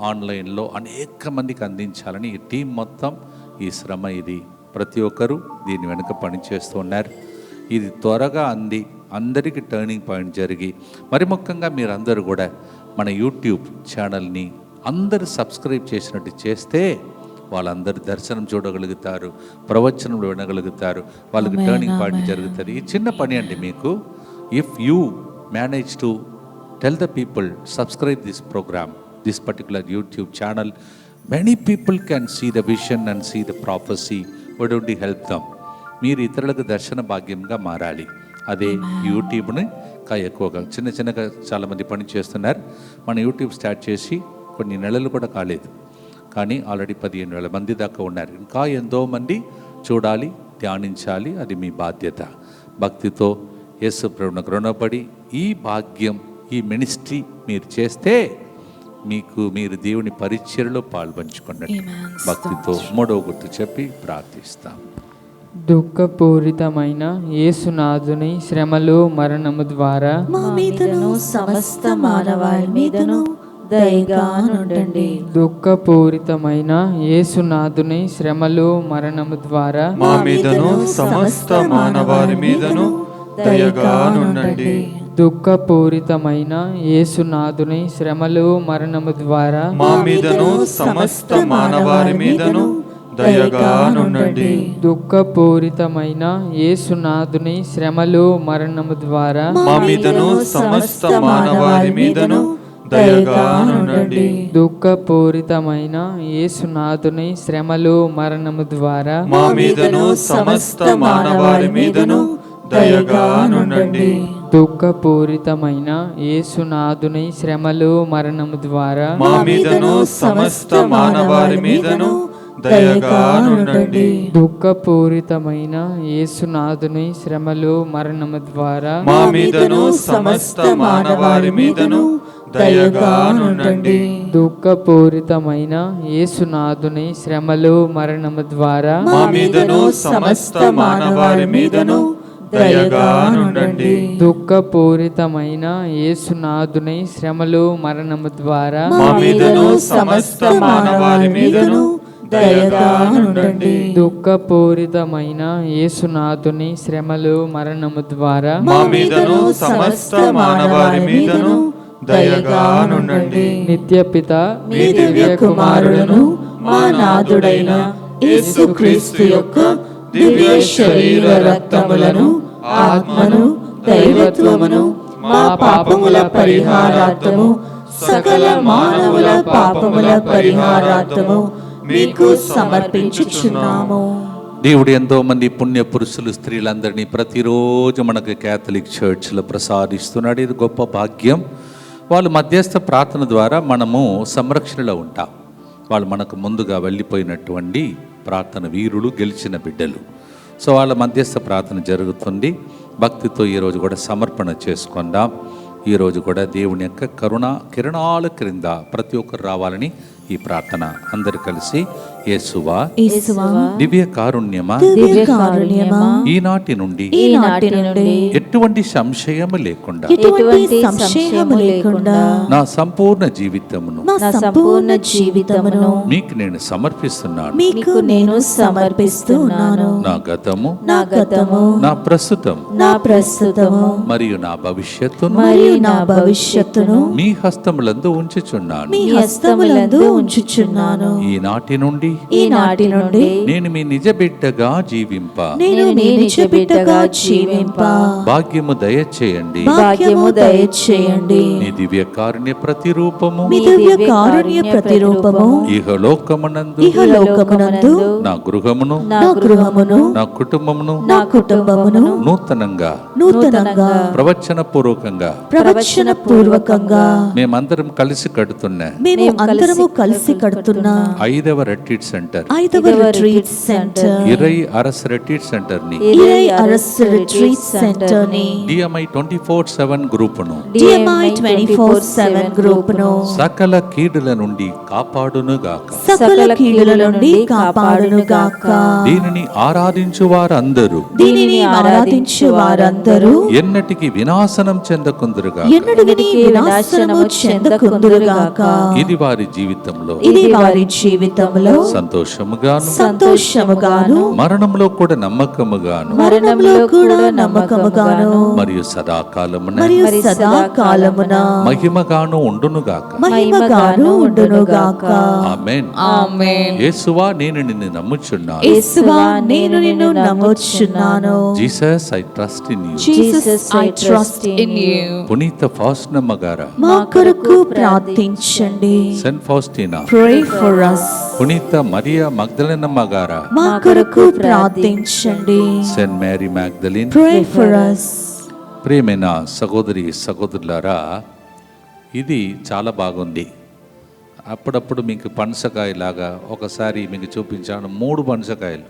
[SPEAKER 1] ఆన్లైన్లో అనేక మందికి అందించాలని ఈ టీం మొత్తం, ఈ శ్రమ, ఇది ప్రతి ఒక్కరూ దీని వెనుక పనిచేస్తూ ఉన్నారు. ఇది త్వరగా అంది అందరికీ టర్నింగ్ పాయింట్ జరిగి, మరి ముఖ్యంగా మీరందరూ కూడా మన యూట్యూబ్ ఛానల్ని అందరూ సబ్స్క్రైబ్ చేసినట్టు చేస్తే వాళ్ళందరూ దర్శనం చూడగలుగుతారు, ప్రవచనం వినగలుగుతారు, వాళ్ళకి టర్నింగ్ పాయింట్ జరుగుతుంది. ఈ చిన్న పని అండి మీకు. If you manage to tell the people subscribe this program, this particular YouTube channel, many people can see the vision and see the prophecy. Why don't you help them? మీరు ఇతరులకు దర్శన భాగ్యంగా మారాలి. అదే యూట్యూబ్ని ఎక్కువగా చిన్న చిన్నగా చాలామంది పని చేస్తున్నారు. మన యూట్యూబ్ స్టార్ట్ చేసి కొన్ని నెలలు కూడా కాలేదు, కానీ ఆల్రెడీ 15,000 మంది దాకా ఉన్నారు. ఇంకా ఎంతో మంది చూడాలి, ధ్యానించాలి. అది మీ బాధ్యత. భక్తితో యేసు ప్రభువునకు రుణపడి ఈ భాగ్యం, ఈ మినిస్ట్రీ మీరు చేస్తే మీరు దేవుని పరిచర్యలో పాల్పంచుకున్నట్టు. భక్తితో మూడవ గుర్తు చెప్పి ప్రార్థిస్తాం.
[SPEAKER 3] దుఃఖపూరితమైన యేసునాథుని శ్రమలు మరణము ద్వారా
[SPEAKER 2] మా మీదను సమస్త మానవాళి మీదను దయగా నుండండి.
[SPEAKER 3] దుఃఖపూరితమైన యేసునాథుని శ్రమలు మరణము ద్వారా
[SPEAKER 4] మా మీదను సమస్త మానవాళి మీదను దయగా నుండండి.
[SPEAKER 3] దుఃఖపూరితమైన యేసునాథుని శ్రమలు మరణము ద్వారా
[SPEAKER 4] మా మీదను సమస్త మానవాళి మీదను దయగా నుండండి.
[SPEAKER 3] దుఃఖపూరితమైన యేసునాథుని శ్రమలు మరణము ద్వారా
[SPEAKER 4] మా మీదను సమస్త మానవాళి మీదను దయగా నుండండి.
[SPEAKER 3] దుఃఖపూరితమైన యేసునాథుని శ్రమలు మరణము ద్వారా
[SPEAKER 4] మా మీదను సమస్త మానవాళి మీదను దయగా నుండండి.
[SPEAKER 3] దుఃఖపూరితమైన యేసునాథుని శ్రమలు మరణము ద్వారా
[SPEAKER 4] మా మీదను సమస్త మానవాళి మీదను దయగా నుండండి.
[SPEAKER 3] దుఃఖపూరితమైన యేసునాథుని శ్రమలు మరణము ద్వారా
[SPEAKER 4] మా మీదను సమస్త మానవాళి మీదను దయగా నుండండి.
[SPEAKER 3] దుఃఖపూరితమైన యేసునాథుని శ్రమలు మరణము ద్వారా
[SPEAKER 4] మా మీదను సమస్త మానవాళి మీదను దయగా నుండండి.
[SPEAKER 3] దుఃఖపూరితమైన యేసునాథుని శ్రమలు మరణము ద్వారా
[SPEAKER 4] మా మీదను సమస్త మానవాళి మీదను దయగా నుండండి.
[SPEAKER 3] దుఃఖపూరితమైన యేసునాథుని శ్రమలు మరణము ద్వారా
[SPEAKER 4] మా మీదను సమస్త మానవాళి మీదను దయగా నుండండి.
[SPEAKER 3] నిత్యపిత
[SPEAKER 2] మీ దివ్య కుమారులను మా నాథుడైన యేసుక్రీస్తు యొక్క దివ్య శరీర రక్తములను ఆత్మను దైవత్వమును మా పాపముల పరిహారార్థము సకల మానవుల పాపముల పరిహారార్థము మీకు సమర్పించుచున్నాము.
[SPEAKER 1] దేవుడు ఎంతో మంది పుణ్య పురుషులు స్త్రీలందరినీ ప్రతిరోజు మనకు క్యాథలిక్ చర్చ్లో ప్రసాదిస్తున్నాడు. ఇది గొప్ప భాగ్యం. వాళ్ళు మధ్యస్థ ప్రార్థన ద్వారా మనము సంరక్షణలో ఉంటాం. వాళ్ళు మనకు ముందుగా వెళ్ళిపోయినటువంటి ప్రార్థన వీరులు, గెలిచిన బిడ్డలు. సో వాళ్ళ మధ్యస్థ ప్రార్థన జరుగుతుంది. భక్తితో ఈరోజు కూడా సమర్పణ చేసుకుందాం. ఈరోజు కూడా దేవుని యొక్క కరుణ కిరణాల క్రింద ప్రతి ఒక్కరు రావాలని ఈ ప్రార్థన. అందరు కలిసి యేసువా దివ్య కారుణ్యమా ఈనాటి నుండి ఎటువంటి సంశయము లేకుండా నా సంపూర్ణ జీవితమును మీకు నేను సమర్పిస్తున్నాను. నా గతము నా ప్రస్తుతము మరియు నా భవిష్యత్తును మీ హస్తములందు ఉంచుచున్నాను. ఈనాటి నుండి నేను మీ నిజ బిడ్డగా జీవింప భాగ్యము దయచేయండి. నీ దివ్య కారుణ్య ప్రతిరూపము ఇహలోకమునందు నా గృహమును నా కుటుంబమును నూతనంగా ప్రవచన పూర్వకంగా మేమందరం కలిసి కడుతున్నా 5వ రిట్రీట్ సెంటర్ ఇరై అరస్ రిట్రీట్ సెంటర్ ని DMI 24/7 గ్రూపును సకల కీడుల నుండి కాపాడునుగాక. దీనిని ఆరాధించు వారందరూ ఎన్నటికి వినాశనం చెందకుందురుగాక. ఇది వారి జీవితంలో సంతోషముగాను మరణంలో కూడా నమ్మకముగాను మరియు సదాకాలమున మహిమగాను ఉండునుగాక. ఆమేన్. యేసువా నేను నిన్ను నమ్ముచున్నాను. Jesus I trust in you. పునీత ఫాస్టినమ్మ గారా
[SPEAKER 2] మా కొరకు ప్రార్థించండి.
[SPEAKER 1] Saint Faustina
[SPEAKER 2] Pray for us.
[SPEAKER 1] పునీత మరియా మగ్దలేనమ్మ గారా
[SPEAKER 2] మా కొరకు ప్రార్థించండి.
[SPEAKER 1] Saint Mary Magdalene
[SPEAKER 2] Pray for us.
[SPEAKER 1] ప్రియమైన సహోదరులారా, ఇది చాలా బాగుంది. అప్పుడప్పుడు మీకు పనసకాయలాగా ఒకసారి మీకు చూపించాను 3 పనసకాయలు.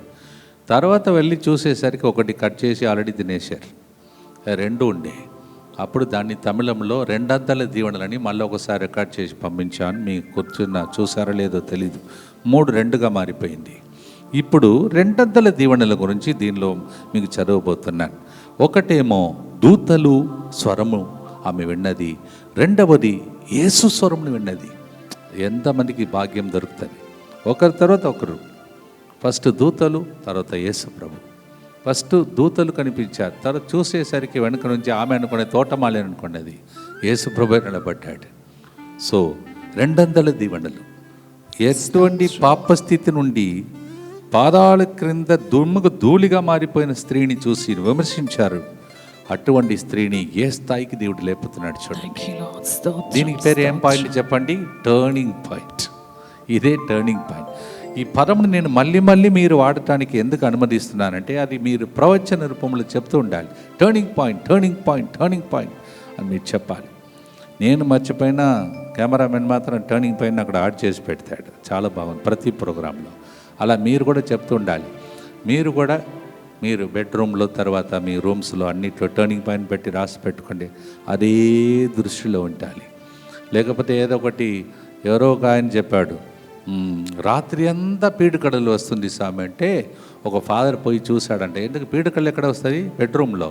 [SPEAKER 1] తర్వాత వెళ్ళి చూసేసరికి ఒకటి కట్ చేసి ఆల్రెడీ తినేశారు. 2 ఉండే. అప్పుడు దాన్ని తమిళంలో 2 దీవెనలని మళ్ళీ ఒకసారి రికార్డ్ చేసి పంపించాను. మీకు చూసారో లేదో తెలీదు. 3 2గా మారిపోయింది. ఇప్పుడు 2 దీవెనల గురించి దీనిలో మీకు చదవబోతున్నాను. ఒకటేమో దూతలు స్వరము ఆమె విన్నది, 2వది యేసు స్వరమును విన్నది. ఎంతమందికి భాగ్యం దొరుకుతుంది? ఒకరి తర్వాత ఒకరు. ఫస్ట్ దూతలు, తర్వాత యేసు ప్రభు. ఫస్ట్ దూతలు కనిపించారు, తర్వాత చూసేసరికి వెనుక నుంచి ఆమె అనుకునే తోటమాలి అనుకున్నది, యేసు ప్రభు నిలబడ్డాడు. సో 200 దీవెనలు. ఎటువంటి పాపస్థితి నుండి పాదాల క్రింద దుమ్ముకు ధూళిగా మారిపోయిన స్త్రీని చూసి విమర్శించారు. అటువంటి స్త్రీని ఏ స్థాయికి దేవుడు లేపుతున్నాడు చూడండి. దీనికి పేరు ఏం పాయింట్ చెప్పండి? Turning point. ఇదే టర్నింగ్ పాయింట్. ఈ పదమును నేను మళ్ళీ మీరు వాడటానికి ఎందుకు అనుమతిస్తున్నానంటే అది మీరు ప్రవచన రూపంలో చెప్తూ ఉండాలి. టర్నింగ్ పాయింట్ అని మీరు చెప్పాలి. నేను మర్చిపోయిన కెమెరామెన్ మాత్రం టర్నింగ్ పాయింట్ అక్కడ యాడ్ చేసి పెడతాడు. చాలా బాగుంది ప్రతి ప్రోగ్రాంలో. అలా మీరు కూడా చెప్తూ ఉండాలి. మీరు బెడ్రూమ్లో, తర్వాత మీ రూమ్స్లో అన్నిట్లో టర్నింగ్ పాయింట్ పెట్టి రాసి పెట్టుకోండి. అదే దృష్టిలో ఉండాలి. లేకపోతే ఏదో ఒకటి ఎవరో ఒక ఆయన చెప్పాడు, రాత్రి అంతా పీడకడలు వస్తుంది స్వామి అంటే ఒక ఫాదర్ పోయి చూశాడంటే, ఎందుకు పీడకళ్ళు ఎక్కడ వస్తాయి? బెడ్రూమ్లో.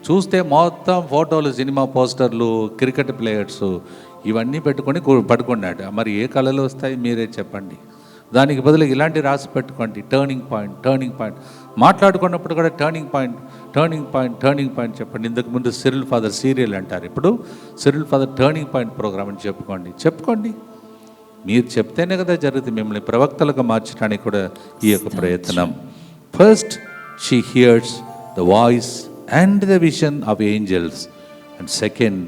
[SPEAKER 1] చూస్తే మొత్తం ఫోటోలు, సినిమా పోస్టర్లు, క్రికెట్ ప్లేయర్స్ ఇవన్నీ పెట్టుకొని పడుకున్నాడు. మరి ఏ కళలు వస్తాయి మీరే చెప్పండి. దానికి బదులు ఇలాంటి రాసి పెట్టుకోండి, టర్నింగ్ పాయింట్, టర్నింగ్ పాయింట్. మాట్లాడుకున్నప్పుడు కూడా turning point, turning point, turning point చెప్పండి. ఇంతకుముందు సిరిల్ ఫాదర్ సీరియల్ అంటారు, ఇప్పుడు Cyril father turning point program అని చెప్పుకోండి. మీరు చెప్తేనే కదా జరుగుతుంది. మిమ్మల్ని ప్రవక్తలుగా మార్చడానికి కూడా ఈ యొక్క ప్రయత్నం. First she hears the voice and the vision of angels, and second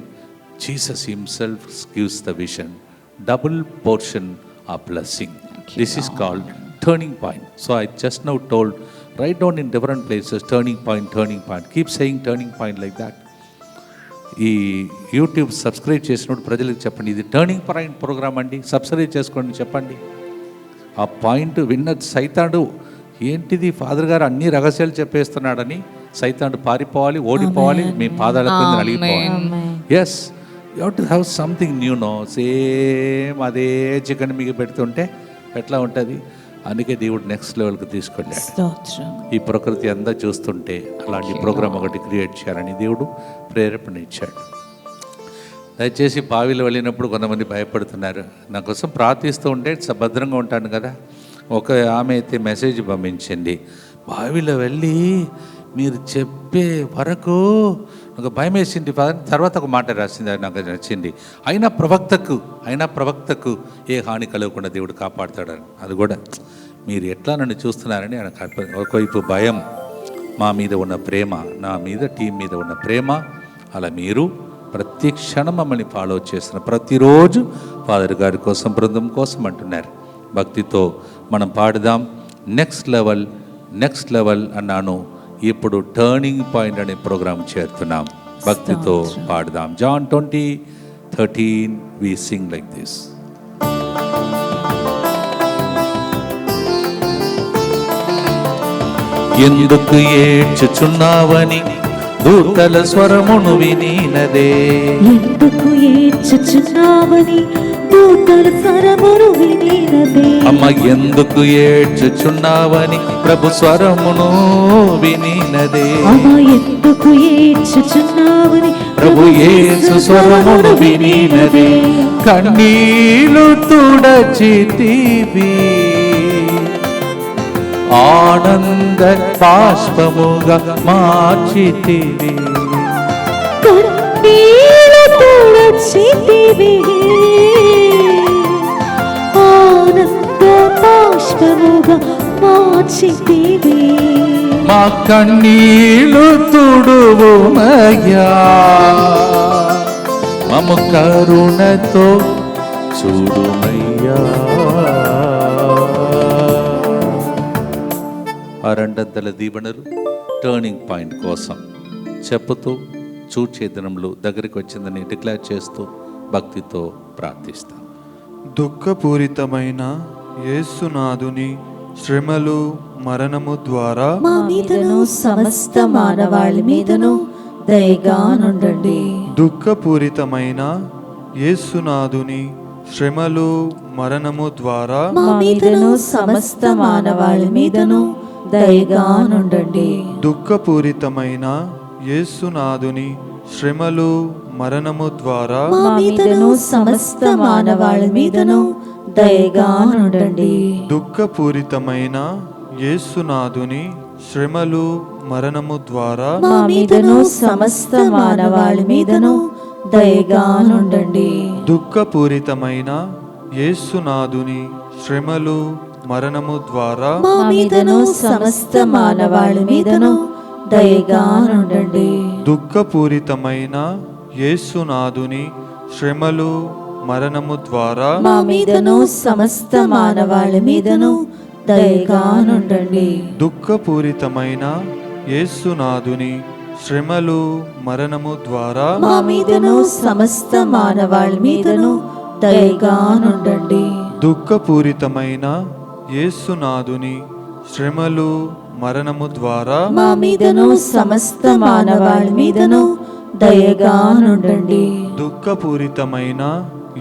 [SPEAKER 1] Jesus himself gives the vision, double portion of blessing. This is called turning point. So I just now told, write down in different places, turning point, turning point. Keep saying turning point like that. ఈ YouTube subscribe చేసినప్పుడు ప్రజలకు చెప్పండి, ఇది turning point programme అండి, subscribe చేసుకోండి చెప్పండి. ఆ point విన్న సైతాడు, ఏంటిది ఫాదర్ గారు అన్ని రహస్యాలు చెప్పేస్తున్నాడని సైతాడు పారిపోవాలి, ఓడిపోవాలి, మీ పాదాల కింద నలిగిపోవాలి. Yes, you have to have something new. No same అదే చికెన్ మీకు పెడుతుంటే ఎట్లా ఉంటుంది? అందుకే దేవుడు నెక్స్ట్ లెవెల్కి తీసుకెళ్ళాడు. ఈ ప్రకృతి అంతా చూస్తుంటే అలాంటి ప్రోగ్రామ్ ఒకటి క్రియేట్ చేయాలని దేవుడు ప్రేరేపణ ఇచ్చాడు. దయచేసి బావిలో వెళ్ళినప్పుడు కొంతమంది భయపడుతున్నారు. నా కోసం ప్రార్థిస్తూ ఉంటే భద్రంగా ఉంటాను కదా. ఒక ఆమె అయితే మెసేజ్ పంపించింది, బావిలో వెళ్ళి మీరు చెప్పే వరకు నాకు భయం వేసింది. తర్వాత ఒక మాట రాసింది, అది నాకు నచ్చింది. అయినా ప్రవక్తకు ఏ హాని కలగకుండా దేవుడు కాపాడుతాడని. అది కూడా మీరు ఎట్లా నన్ను చూస్తున్నారని ఒకవైపు భయం, మా మీద ఉన్న ప్రేమ, నా మీద టీం మీద ఉన్న ప్రేమ, అలా మీరు ప్రతి క్షణం మమ్మల్ని ఫాలో చేస్తున్నారు. ప్రతిరోజు ఫాదర్ గారి కోసం, బృందం కోసం అంటున్నారు. భక్తితో మనం పాడుదాం. నెక్స్ట్ లెవెల్ అన్నాను, ఇప్పుడు టర్నింగ్ పాయింట్ అనే ప్రోగ్రాం చేరుతున్నాం. భక్తితో పాడుదాం. John 20:13 we sing like this. ఎందుకు ఏడ్చుచున్నావని దూతల స్వరమును వినినదే,
[SPEAKER 2] ఎందుకు ఏడ్చుచున్నావని దూతల స్వరమును వినినదే.
[SPEAKER 1] అమ్మ ఎందుకు ఏడ్చుచున్నావని ప్రభు స్వరమును వినినదే,
[SPEAKER 2] అమ్మ ఎందుకు ఏడ్చుచున్నావని
[SPEAKER 1] ప్రభు యేసు స్వరమును వినినదే. కన్నీలు తుడచితివి, ఆనంద బాష్పముగా మార్చితివి.
[SPEAKER 2] కన్నీలు తుడచితివి, ఆనంద బాష్పముగా మార్చితివి.
[SPEAKER 1] మా కన్నీలు తుడువుమయ్యా, మము కరుణతో చూడుమయ్యా. ఆ రెండంతల దీవెనలు టర్నింగ్ పాయింట్ కోసం చెప్పుతూ చూచే దినంలో దగ్గరికి వచ్చిందని డిక్లేర్ చేస్తూ భక్తితో ప్రార్థిస్తాం.
[SPEAKER 4] దుఃఖపూరితమైన యేసునాథుని శ్రమలు, మరణము ద్వారా
[SPEAKER 2] మా మీదను సమస్త మానవాళి మీదను దయగా నుండండి.
[SPEAKER 4] దుఃఖపూరితమైన యేసునాథుని శ్రమలు, మరణము ద్వారా
[SPEAKER 2] మా మీదను సమస్త మానవాళి మీదను దయగా నుండండి.
[SPEAKER 4] దుఃఖపూరితమైన యేసునాథుని శ్రమలు, మరణము ద్వారా
[SPEAKER 2] మా మీదను సమస్త మానవాళి మీదను దయగా నుండండి.
[SPEAKER 4] దుఃఖపూరితమైన యేసునాథుని శ్రమలు, మరణము ద్వారా
[SPEAKER 2] మా మీదను సమస్త మానవాళి మీదను దయగా నుండండి.
[SPEAKER 4] దుఃఖపూరితమైన యేసునాథుని శ్రమలు, మరణము ద్వారా
[SPEAKER 2] మా మీదను సమస్త మానవాళి మీదను దయగా నుండండి.
[SPEAKER 4] దుఃఖపూరితమైన యేసునాథుని శ్రమలు, మరణము ద్వారా
[SPEAKER 2] మా మీదను సమస్త మానవాళి మీదను దయగా నుండండి.
[SPEAKER 4] దుఃఖపూరితమైన యేసునాథుని శ్రమలు, మరణము ద్వారా
[SPEAKER 2] మా మీదను సమస్త మానవాళి మీదను దయగా నుండండి.
[SPEAKER 4] దుఃఖపూరితమైన యేసునాథుని శ్రమలు, మరణము ద్వారా
[SPEAKER 2] మా మీదను సమస్త మానవాళి మీదను దయగా నుండండి.
[SPEAKER 4] దుఃఖపూరితమైన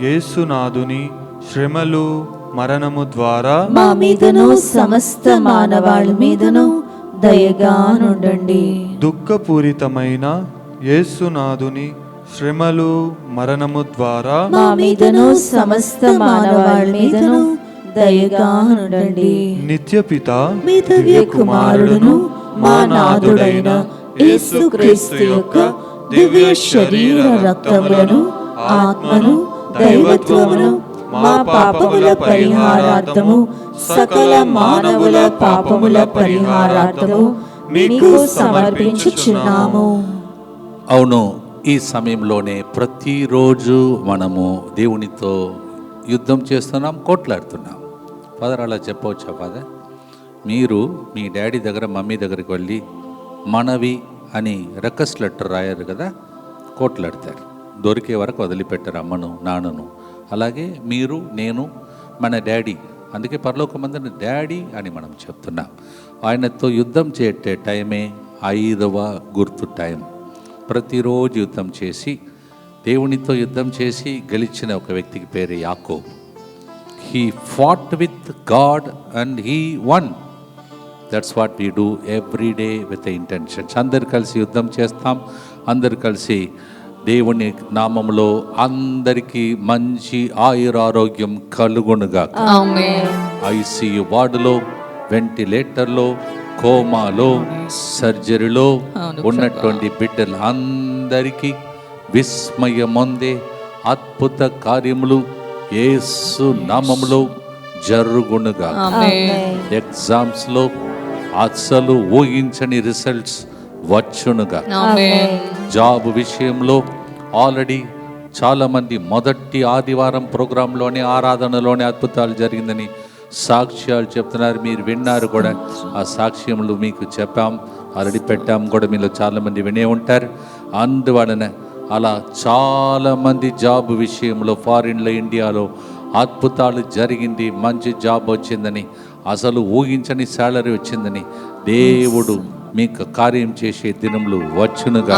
[SPEAKER 4] యేసునాథుని శ్రమలు, మరణము ద్వారా
[SPEAKER 2] మా మీదను సమస్త మానవాళి మీదను దయగా నుండండి.
[SPEAKER 4] దుఃఖపూరితమైన యేసునాథుని శ్రమలు మరణము ద్వారా
[SPEAKER 2] మా మీదను సమస్త మానవాళి మీదను దయగా నుండండి.
[SPEAKER 4] నిత్యపిత
[SPEAKER 2] మీ దివ్య కుమారుడును మా నాథుడైన యేసుక్రీస్తు యొక్క దివ్య శరీర రక్తములను ఆత్మను దైవత్వమును మా పాపముల పరిహారార్థము సకల మానవుల పాపముల పరిహారార్థము మీకు సమర్పించుచున్నాము.
[SPEAKER 1] అవును, ఈ సమయంలోనే ప్రతిరోజు మనము దేవునితో యుద్ధం చేస్తున్నాం, కొట్లాడుతున్నాం. ఫాదర్ అలా చెప్పవచ్చా ఫాదర్? మీరు మీ డాడీ దగ్గర మమ్మీ దగ్గరికి వెళ్ళి మనవి అని రిక్వెస్ట్ లెటర్ రాయారు కదా, కోట్లాడతారు. దొరికే వరకు వదిలిపెట్టారు అమ్మను నాన్నను. అలాగే మీరు నేను మన డాడీ, అందుకే పరలోకమందున డాడీ అని మనం చెప్తున్నాం. ఆయనతో యుద్ధం చేసే టైమే 5వ గుర్తు టైం. ప్రతిరోజు యుద్ధం చేసి దేవునితో యుద్ధం చేసి గెలిచిన ఒక వ్యక్తికి పేరు యాకోబు. He fought with God and he one. That's what we do every day with intentions. అందరు కలిసి యుద్ధం చేస్తాం, అందరు కలిసి దేవుని నామములో అందరికీ మంచి ఆయురారోగ్యం కలుగునుగా. ఐసీయూ వార్డులో, వెంటిలేటర్లో, కోమాలో, సర్జరీలో ఉన్నటువంటి బిడ్డలు అందరికీ విస్మయమొందే అద్భుత కార్యములు యేసు నామములో జరుగునుగా. ఎగ్జామ్స్లో అసలు ఊహించని రిజల్ట్స్ వచ్చునుగా. జాబ్ విషయంలో ఆల్రెడీ చాలామంది మొదటి ఆదివారం ప్రోగ్రాంలోనే ఆరాధనలోనే అద్భుతాలు జరిగిందని సాక్ష్యాలు చెప్తున్నారు. మీరు విన్నారు కూడా, ఆ సాక్ష్యములు మీకు చెప్పాం, ఆల్రెడీ పెట్టాం కూడా, మీలో చాలామంది వినే ఉంటారు. అందువలన అలా చాలామంది జాబ్ విషయంలో ఫారిన్లో, ఇండియాలో అద్భుతాలు జరిగింది, మంచి జాబ్ వచ్చిందని, అసలు ఊహించని శాలరీ వచ్చిందని దేవుడు మీకు కార్యం చేసే దినములు వచ్చునుగా.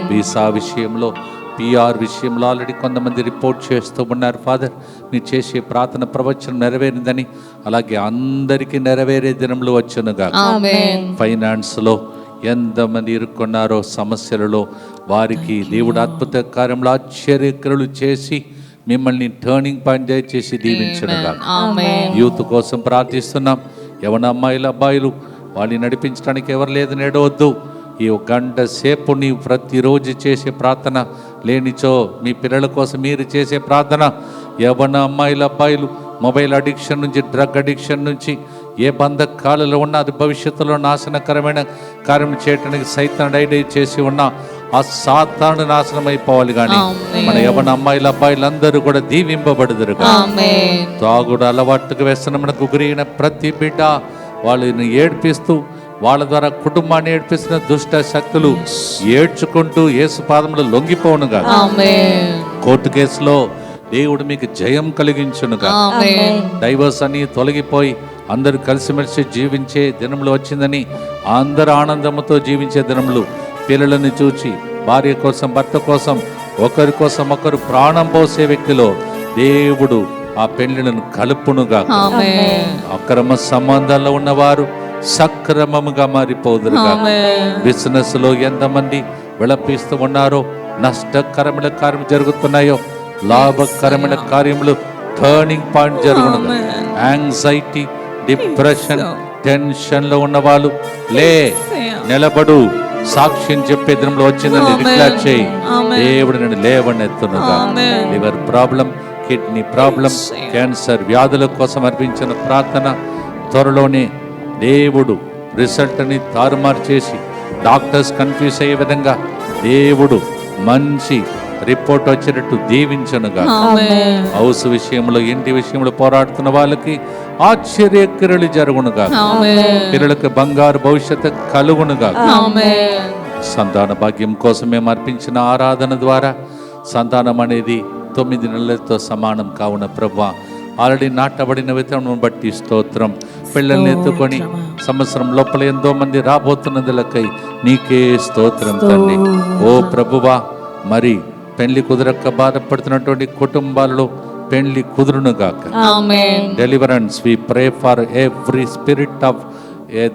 [SPEAKER 1] వీసా విషయంలో, పిఆర్ విషయంలో ఆల్రెడీ కొంతమంది రిపోర్ట్ చేస్తూ ఉన్నారు. ఫాదర్, మీరు చేసే ప్రార్థన ప్రవచనం నెరవేరిందని, అలాగే అందరికీ నెరవేరే దినములు వచ్చునుగా. ఫైనాన్స్లో ఎంతమంది ఇరుక్కున్నారో సమస్యలలో, వారికి దేవుడు అద్భుత కార్యములు ఆశ్చర్యక్రియలు చేసి మిమ్మల్ని టర్నింగ్ పాయింట్ చేసి దీవించునుగా. యూత్ కోసం ప్రార్థిస్తున్నాం. యవన అమ్మాయిలు అబ్బాయిలు వాళ్ళని నడిపించడానికి ఎవరు లేదని ఏడవద్దు. ఈ 1 గంట సేపు నీవు ప్రతిరోజు చేసే ప్రార్థన, లేనిచో మీ పిల్లల కోసం మీరు చేసే ప్రార్థన, యవన అమ్మాయిలు అబ్బాయిలు మొబైల్ అడిక్షన్ నుంచి, డ్రగ్ అడిక్షన్ నుంచి, ఏ బంధకాలలో ఉన్నా అది భవిష్యత్తులో నాశనకరమైన కార్యం చేయడానికి సైతాను ఐడియా చేసి ఉన్నా ఆ సాతాను నాశనం అయిపోవాలి. కానీ మన యవన అమ్మాయిల అబ్బాయిలందరూ కూడా దీవింపబడుదురు. తాగుడు అలవాటుకు వ్యసనమునకు గురైన ప్రతి బిడ్డ, వాళ్ళని ఏడ్పిస్తూ వాళ్ళ ద్వారా కుటుంబాన్ని ఏడ్పిస్తున్న దుష్ట శక్తులు ఏడ్చుకుంటూ యేసు పాదములు లొంగిపోనుగా. కోర్టు కేసులో దేవుడు మీకు జయం కలిగించునుగా. డైవర్స్ అని తొలగిపోయి అందరూ కలిసిమెలిసి జీవించే దినములు వచ్చిందని, అందరూ ఆనందముతో జీవించే దినములు, పిల్లలను చూచి భార్య కోసం భర్త కోసం ఒకరి కోసం ఒకరు ప్రాణం పోసే వ్యక్తిలో దేవుడు ఆ పెళ్లిలను కలుపునుగా. అక్రమ సంబంధాల్లో ఉన్నవారు సక్రమముగా మారిపోదురుగా. బిజినెస్ లో ఎంతమంది విలపిస్తూ ఉన్నారో, నష్టకరమైన కార్యం జరుగుతున్నాయో, లాభకరమైన కార్యములు టర్నింగ్ పాయింట్ జరుగునుగా. యాంగ్జైటీ, డిప్రెషన్, టెన్షన్ లో ఉన్న వాళ్ళు లే, నిలబడు, సాక్ష్యం చెప్పే దినంలో వచ్చిందని డిక్లేర్ చేయి. దేవుడు నేను లేవనెత్తునుగా. Liver problem, kidney problem, cancer వ్యాధుల కోసం అర్పించిన ప్రార్థన త్వరలోనే దేవుడు రిజల్ట్ని తారుమారు చేసి డాక్టర్స్ కన్ఫ్యూజ్ అయ్యే విధంగా దేవుడు మంచి రిపోర్ట్ వచ్చేటట్టు దీవించనుగా. హౌస్ విషయంలో, ఇంటి విషయంలో పోరాడుతున్న వాళ్ళకి ఆశ్చర్యక్రియలు జరుగునుగా. పిల్లలకు బంగారు భవిష్యత్తు కలుగునుగా. సంతాన భాగ్యం కోసం మేము అర్పించిన ఆరాధన ద్వారా సంతానం అనేది 9 నెలలతో సమానం కావున ప్రభువా, ఆల్రెడీ నాటబడిన విత్తనం బట్టి స్తోత్రం. పిల్లల్ని ఎత్తుకొని సంవత్సరం లోపల ఎంతో మంది రాబోతున్నదులకై నీకే స్తోత్రం తండ్రి. ఓ ప్రభువా, మరి పెళ్లి కుదరక బాధపడుతున్నటువంటి కుటుంబాలలో పెళ్లి కుదురునుగాక.
[SPEAKER 2] ఆమేన్.
[SPEAKER 1] Deliverance, we pray for every spirit of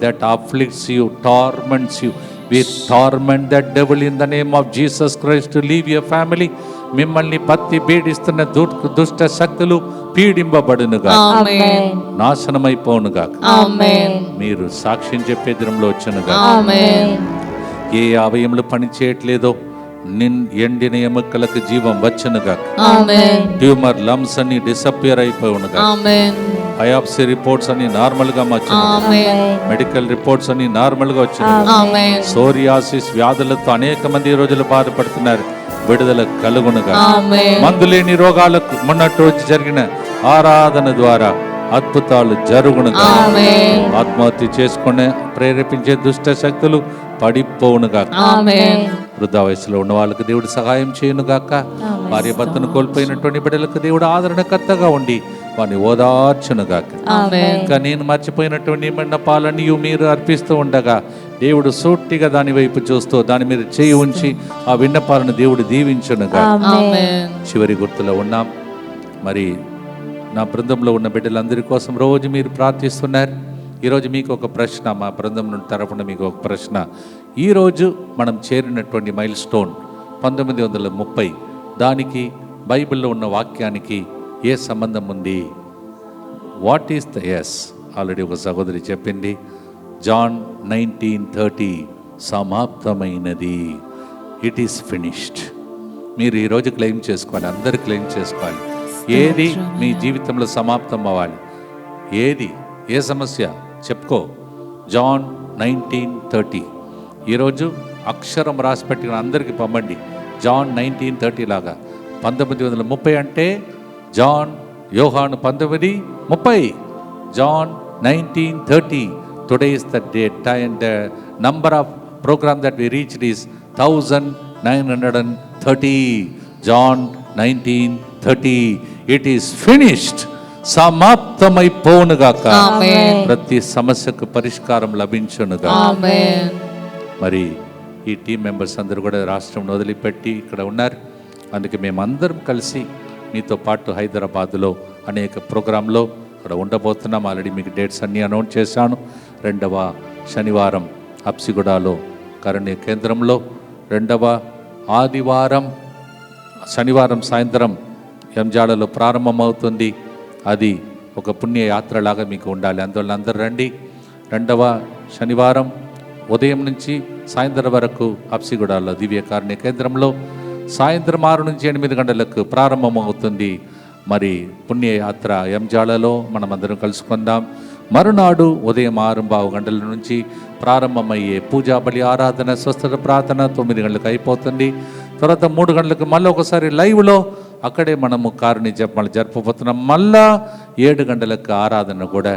[SPEAKER 1] that afflicts you, torments you. We torment that devil in the name of Jesus Christ to leave your family. మిమ్మల్ని పత్తి పీడిస్తున్న దుష్ట శక్తులు పీడింపబడునుగా,
[SPEAKER 2] ఆమేన్.
[SPEAKER 1] నాశనమైపోనుగా.
[SPEAKER 2] ఆమేన్.
[SPEAKER 1] మీరు సాక్ష్యం చెప్పే దినంలో వచ్చునుగా.
[SPEAKER 2] ఆమేన్.
[SPEAKER 1] ఏ అవయములు పని చేయట్లేదో ఎండిన ఎముకలకు జీవం వచ్చునుగా.
[SPEAKER 2] ఆమేన్.
[SPEAKER 1] ట్యూమర్ లమ్స్ అన్ని డిసపియర్ అయిపోవునుగా.
[SPEAKER 2] ఆమేన్.
[SPEAKER 1] బయాప్సీ రిపోర్ట్స్ అన్ని నార్మల్ గా వచ్చునుగా.
[SPEAKER 2] ఆమేన్.
[SPEAKER 1] మెడికల్ రిపోర్ట్స్ అన్ని నార్మల్ గా వచ్చునుగా.
[SPEAKER 2] ఆమేన్.
[SPEAKER 1] సోరియాసిస్ వ్యాధులతో అనేక మంది ఈ రోజులు బాధపడుతున్నారు, విడుదల కలుగునుగా.
[SPEAKER 2] ఆమేన్.
[SPEAKER 1] మందులేని రోగాలకు మొన్నటి రోజు జరిగిన ఆరాధన ద్వారా అద్భుతాలు జరుగునుగా.
[SPEAKER 2] ఆమేన్.
[SPEAKER 1] ఆత్మహత్య చేసుకునే ప్రేరేపించే దుష్ట శక్తులు పడిపోవునుగా.
[SPEAKER 2] ఆమేన్.
[SPEAKER 1] వృద్ధా వయసులో ఉన్న వాళ్ళకి దేవుడు సహాయం చేయనుగాక. భార్య భర్తను కోల్పోయినటువంటి బిడ్డలకు దేవుడు ఆదరణకర్తగా ఉండి వారిని ఓదార్చునుగాక.
[SPEAKER 2] ఆమేన్.
[SPEAKER 1] ఇంకా నేను మర్చిపోయినటువంటి విన్నపాలని మీరు అర్పిస్తూ ఉండగా దేవుడు సూటిగా దాని వైపు చూస్తూ దాని మీద చేయి ఉంచి ఆ విన్నపాలను దేవుడు దీవించునుగా.
[SPEAKER 2] ఆమేన్.
[SPEAKER 1] చివరి గుర్తులో ఉన్నాం. మరి నా బృందంలో ఉన్న బిడ్డలందరి కోసం రోజు మీరు ప్రార్థిస్తున్నారు. ఈరోజు మీకు ఒక ప్రశ్న, మా బృందం నుండి తరపున మీకు ఒక ప్రశ్న. ఈరోజు మనం చేరినటువంటి మైల్ స్టోన్ 1930, దానికి బైబిల్లో ఉన్న వాక్యానికి ఏ సంబంధం ఉంది? What is the S? Already ఒక సహోదరి చెప్పింది, జాన్ 19:30 సమాప్తమైనది. It is finished. మీరు ఈరోజు క్లెయిమ్ చేసుకోవాలి, అందరు క్లెయిమ్ చేసుకోవాలి. ఏది మీ జీవితంలో సమాప్తం అవ్వాలి? ఏది? ఏ సమస్య చెప్పుకో. జాన్ 19:30 ఈరోజు అక్షరం రాసి పెట్టిన అందరికీ పంపండి. జాన్ 19:30 లాగా. 1930 అంటే జాన్ యోహాను 19:30. John 19:30. Today is the date and the number of program that we reached is 1930. John 19:30. It is finished. సమాప్తమైపోనుగాక. ప్రతి సమస్యకు పరిష్కారం లభించునుగా. మరి ఈ టీం మెంబర్స్ అందరూ కూడా రాష్ట్రం వదిలిపెట్టి ఇక్కడ ఉన్నారు. అందుకే మేమందరం కలిసి మీతో పాటు హైదరాబాద్లో అనేక ప్రోగ్రాంలో ఇక్కడ ఉండబోతున్నాం. ఆల్రెడీ మీకు డేట్స్ అన్నీ అనౌన్స్ చేశాను. 2వ శనివారం అప్సిగూడలో కరణ్య కేంద్రంలో, 2వ ఆదివారం శనివారం సాయంత్రం ఎంజాడలో ప్రారంభమవుతుంది. అది ఒక పుణ్యయాత్రలాగా మీకు ఉండాలి. అందువల్ల అందరూ రండి. 2వ శనివారం ఉదయం నుంచి సాయంత్రం వరకు అప్సిగూడలో దివ్య కారుణ్య కేంద్రంలో, సాయంత్రం 6 నుంచి 8 గంటలకు ప్రారంభమవుతుంది. మరి పుణ్యయాత్ర ఎంజాడలో మనమందరం కలుసుకుందాం. మరునాడు ఉదయం 6:15 గంటల నుంచి ప్రారంభమయ్యే పూజా బలి ఆరాధన స్వస్థత ప్రార్థన 9 గంటలకు అయిపోతుంది. తర్వాత 3 గంటలకు మళ్ళీ ఒకసారి లైవ్లో అక్కడే మనము కారుని మళ్ళీ జరపబోతున్నాం. మళ్ళా 7 గంటలకు ఆరాధన కూడా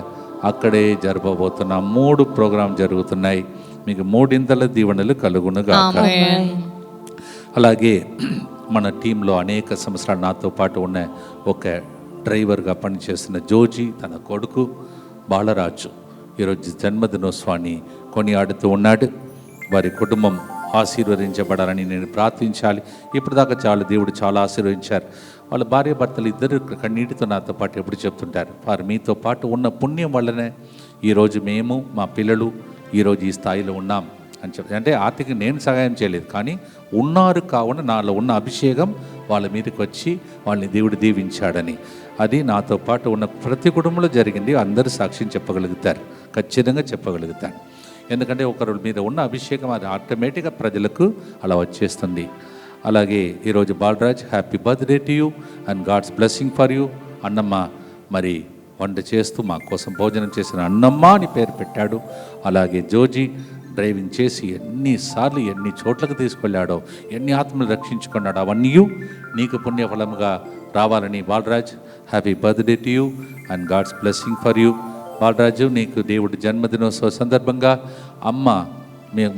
[SPEAKER 1] అక్కడే జరపబోతున్నాం. 3 ప్రోగ్రాం జరుగుతున్నాయి. మీకు 3 దీవెనలు కలుగునుగా. అలాగే మన టీంలో అనేక సంవత్సరాలు నాతో పాటు ఉన్న ఒక డ్రైవర్గా పనిచేస్తున్న జోజీ, తన కొడుకు బాలరాజు ఈరోజు జన్మదినోత్సవాన్ని కొనియాడుతూ ఉన్నాడు. వారి కుటుంబం ఆశీర్వదించబడాలని నేను ప్రార్థించాలి. ఇప్పుడు దాకా దేవుడు చాలా ఆశీర్వదించారు. వాళ్ళ భార్య భర్తలు ఇద్దరు కన్నీటితో నాతో పాటు ఎప్పుడు చెప్తుంటారు, వారు మీతో పాటు ఉన్న పుణ్యం వల్లనే ఈరోజు మేము మా పిల్లలు ఈరోజు ఈ స్థాయిలో ఉన్నాం అని చెప్పి. అంటే ఆర్థికంగా నేను సహాయం చేయలేదు, కానీ ఉన్నారు కావున నాలో ఉన్న అభిషేకం వాళ్ళ మీదకి వచ్చి వాళ్ళని దేవుడు దీవించాడని. అది నాతో పాటు ఉన్న ప్రతి కుటుంబంలో జరిగింది. అందరూ సాక్ష్యం చెప్పగలుగుతారు, ఖచ్చితంగా చెప్పగలుగుతారు. ఎందుకంటే ఒకరి మీద ఉన్న అభిషేకం అది ఆటోమేటిక్గా ప్రజలకు అలా వచ్చేస్తుంది. అలాగే ఈరోజు Balraj, happy birthday to you and God's blessing for you. Annamma మరి వంట చేస్తూ మా కోసం భోజనం చేసిన అన్నమ్మ అని పేరు పెట్టాడు. అలాగే జోజీ డ్రైవింగ్ చేసి ఎన్నిసార్లు ఎన్ని చోట్లకు తీసుకెళ్ళాడో, ఎన్ని ఆత్మలు రక్షించుకున్నాడో, అవన్నీ నీకు పుణ్యఫలముగా రావాలని. Balraj, happy birthday to you and God's blessing for you. Balaraju, నీకు దేవుడు జన్మదినోత్సవ సందర్భంగా అమ్మ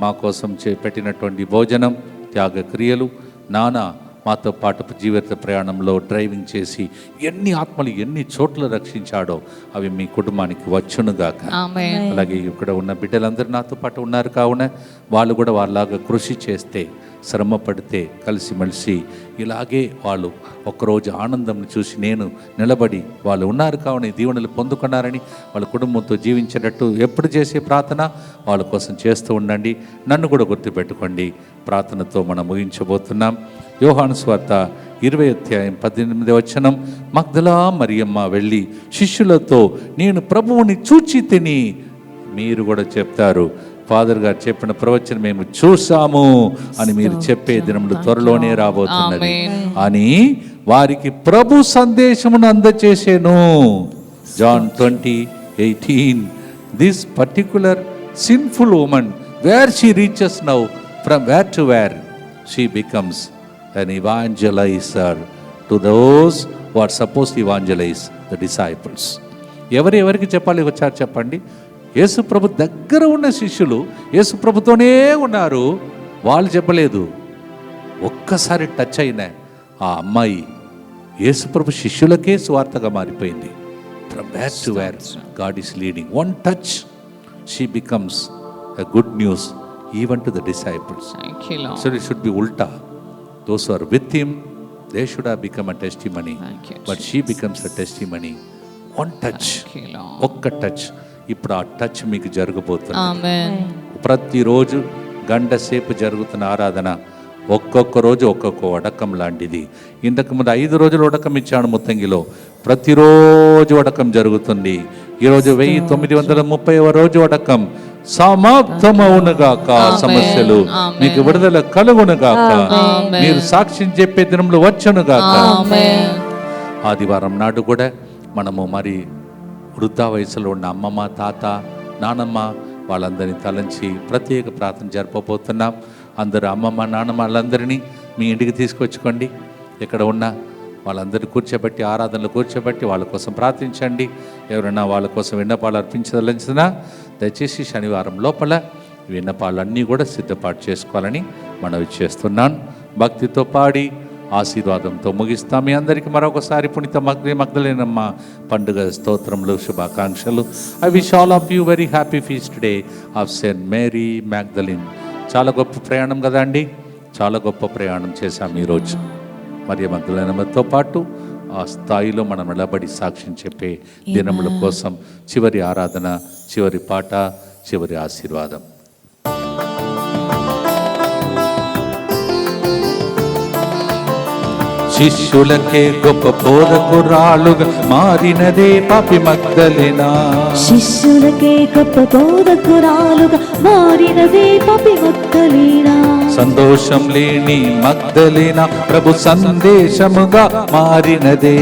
[SPEAKER 1] మా కోసం పెట్టినటువంటి భోజనం, త్యాగ క్రియలు, నాన్న మాతో పాటు జీవిత ప్రయాణంలో డ్రైవింగ్ చేసి ఎన్ని ఆత్మలు ఎన్ని చోట్ల రక్షించాడో అవి మీ కుటుంబానికి వచ్చునుగాక.
[SPEAKER 2] ఆమేన్.
[SPEAKER 1] అలాగే ఇక్కడ ఉన్న బిడ్డలందరూ నాతో పాటు ఉన్నారు కావున వాళ్ళు కూడా వాళ్ళలాగా కృషి చేస్తే, శ్రమ పడితే, కలిసిమెలిసి ఇలాగే వాళ్ళు ఒక్కరోజు ఆనందం చూసి నేను నిలబడి వాళ్ళు ఉన్నారు కావున ఈ దీవెనలు పొందుకున్నారని వాళ్ళ కుటుంబంతో జీవించేటట్టు ఎప్పుడు చేసే ప్రార్థన వాళ్ళ కోసం చేస్తూ ఉండండి. నన్ను కూడా గుర్తుపెట్టుకోండి. ప్రార్థనతో మనం ముగించబోతున్నాం. యోహాను సువార్త 20:18 మగ్దలా మరియమ్మ వెళ్ళి శిష్యులతో నేను ప్రభువుని చూచి తిని, మీరు కూడా చెప్తారు ఫాదర్ గారు చెప్పిన ప్రవచనం మేము చూసాము అని మీరు చెప్పే దినములు త్వరలోనే రాబోతున్నది అని వారికి ప్రభు సందేశమును అందచేసేను. John 20:18. This particular sinful woman, where she reaches now, from where to where she becomes an evangelizer to those who are supposed to evangelize the disciples. ఎవరికి చెప్పాలి వచ్చారు చెప్పండి? యేసు ప్రభు దగ్గర ఉన్న శిష్యులు యేసు ప్రభుతోనే ఉన్నారు, వాళ్ళు చెప్పలేదు. ఒక్కసారి టచ్ అయిన ఆ అమ్మాయి యేసు ప్రభు శిష్యులకే స్వార్థగా మారిపోయింది. From where to where God is leading. One touch she becomes a good news even to the disciples.
[SPEAKER 2] Thank you, Lord.
[SPEAKER 1] So it should be ulta. Those who are with him, they should have become a testimony.
[SPEAKER 2] Thank you,
[SPEAKER 1] but she becomes a testimony. One touch.
[SPEAKER 2] Thank you, Lord.
[SPEAKER 1] ఒక్క touch. ఇప్పుడు ఆ touch మీకు జరగబోతుంది.
[SPEAKER 2] ఆమేన్.
[SPEAKER 1] ప్రతిరోజు గంట సేపు జరుగుతున్న ఆరాధన ఒక్కొక్క రోజు ఒక్కొక్క వడకం లాంటిది. ఇంతకుముందు 5 రోజులు వడకం ఇచ్చాడు ముత్తంగిలో. ప్రతిరోజు వడకం జరుగుతుంది. ఈరోజు 1930వ రోజు వడకం. సమాప్తమవునుగాక సమస్యలు, మీకు విడుదల కలుగునుగాక, మీరు సాక్ష్యం చెప్పే దినములు వచ్చునుగాక. ఆదివారం నాడు కూడా మనము మరి వృద్ధా వయసులో ఉన్న అమ్మమ్మ, తాత, నానమ్మ వాళ్ళందరినీ తలంచి ప్రత్యేక ప్రార్థన జరపబోతున్నాం. అందరూ అమ్మమ్మ, నాన్నమ్మ వాళ్ళందరినీ మీ ఇంటికి తీసుకొచ్చుకోండి. ఇక్కడ ఉన్న వాళ్ళందరినీ కూర్చోబెట్టి, ఆరాధనలు కూర్చోబెట్టి వాళ్ళ కోసం ప్రార్థించండి. ఎవరైనా వాళ్ళ కోసం విన్నపాలు అర్పించదలిచినా దయచేసి శనివారం లోపల విన్నపాలన్నీ కూడా సిద్ధపాటు చేసుకోవాలని మనవి చేస్తున్నాను. భక్తితో పాడి ఆశీర్వాదంతో ముగిస్తాం. మీ అందరికీ మరొకసారి పునీత మగ్దలేనమ్మ పండుగ స్తోత్రములు, శుభాకాంక్షలు. I wish all of you very happy feast day of saint Mary Magdalene. చాలా గొప్ప ప్రయాణం కదా అండి, చాలా గొప్ప ప్రయాణం చేశాం ఈరోజు. మరియ మగ్దలేనమ్మతో పాటు ఆ స్థాయిలో మనం నిలబడి సాక్ష్యం చెప్పే దినముల కోసం చివరి ఆరాధన, చివరి పాట, చివరి ఆశీర్వాదం. శిష్యులకే గొప్ప బోధకురాలుగా మారినదే పాపి మగ్దలేనా.
[SPEAKER 3] శిష్యులకే గొప్ప బోధకురాలుగా మారినదే పాపి మగ్దలేనా.
[SPEAKER 1] సంతోషం లేని మగ్దలేనా ప్రభు సందేశముగా మారినదే.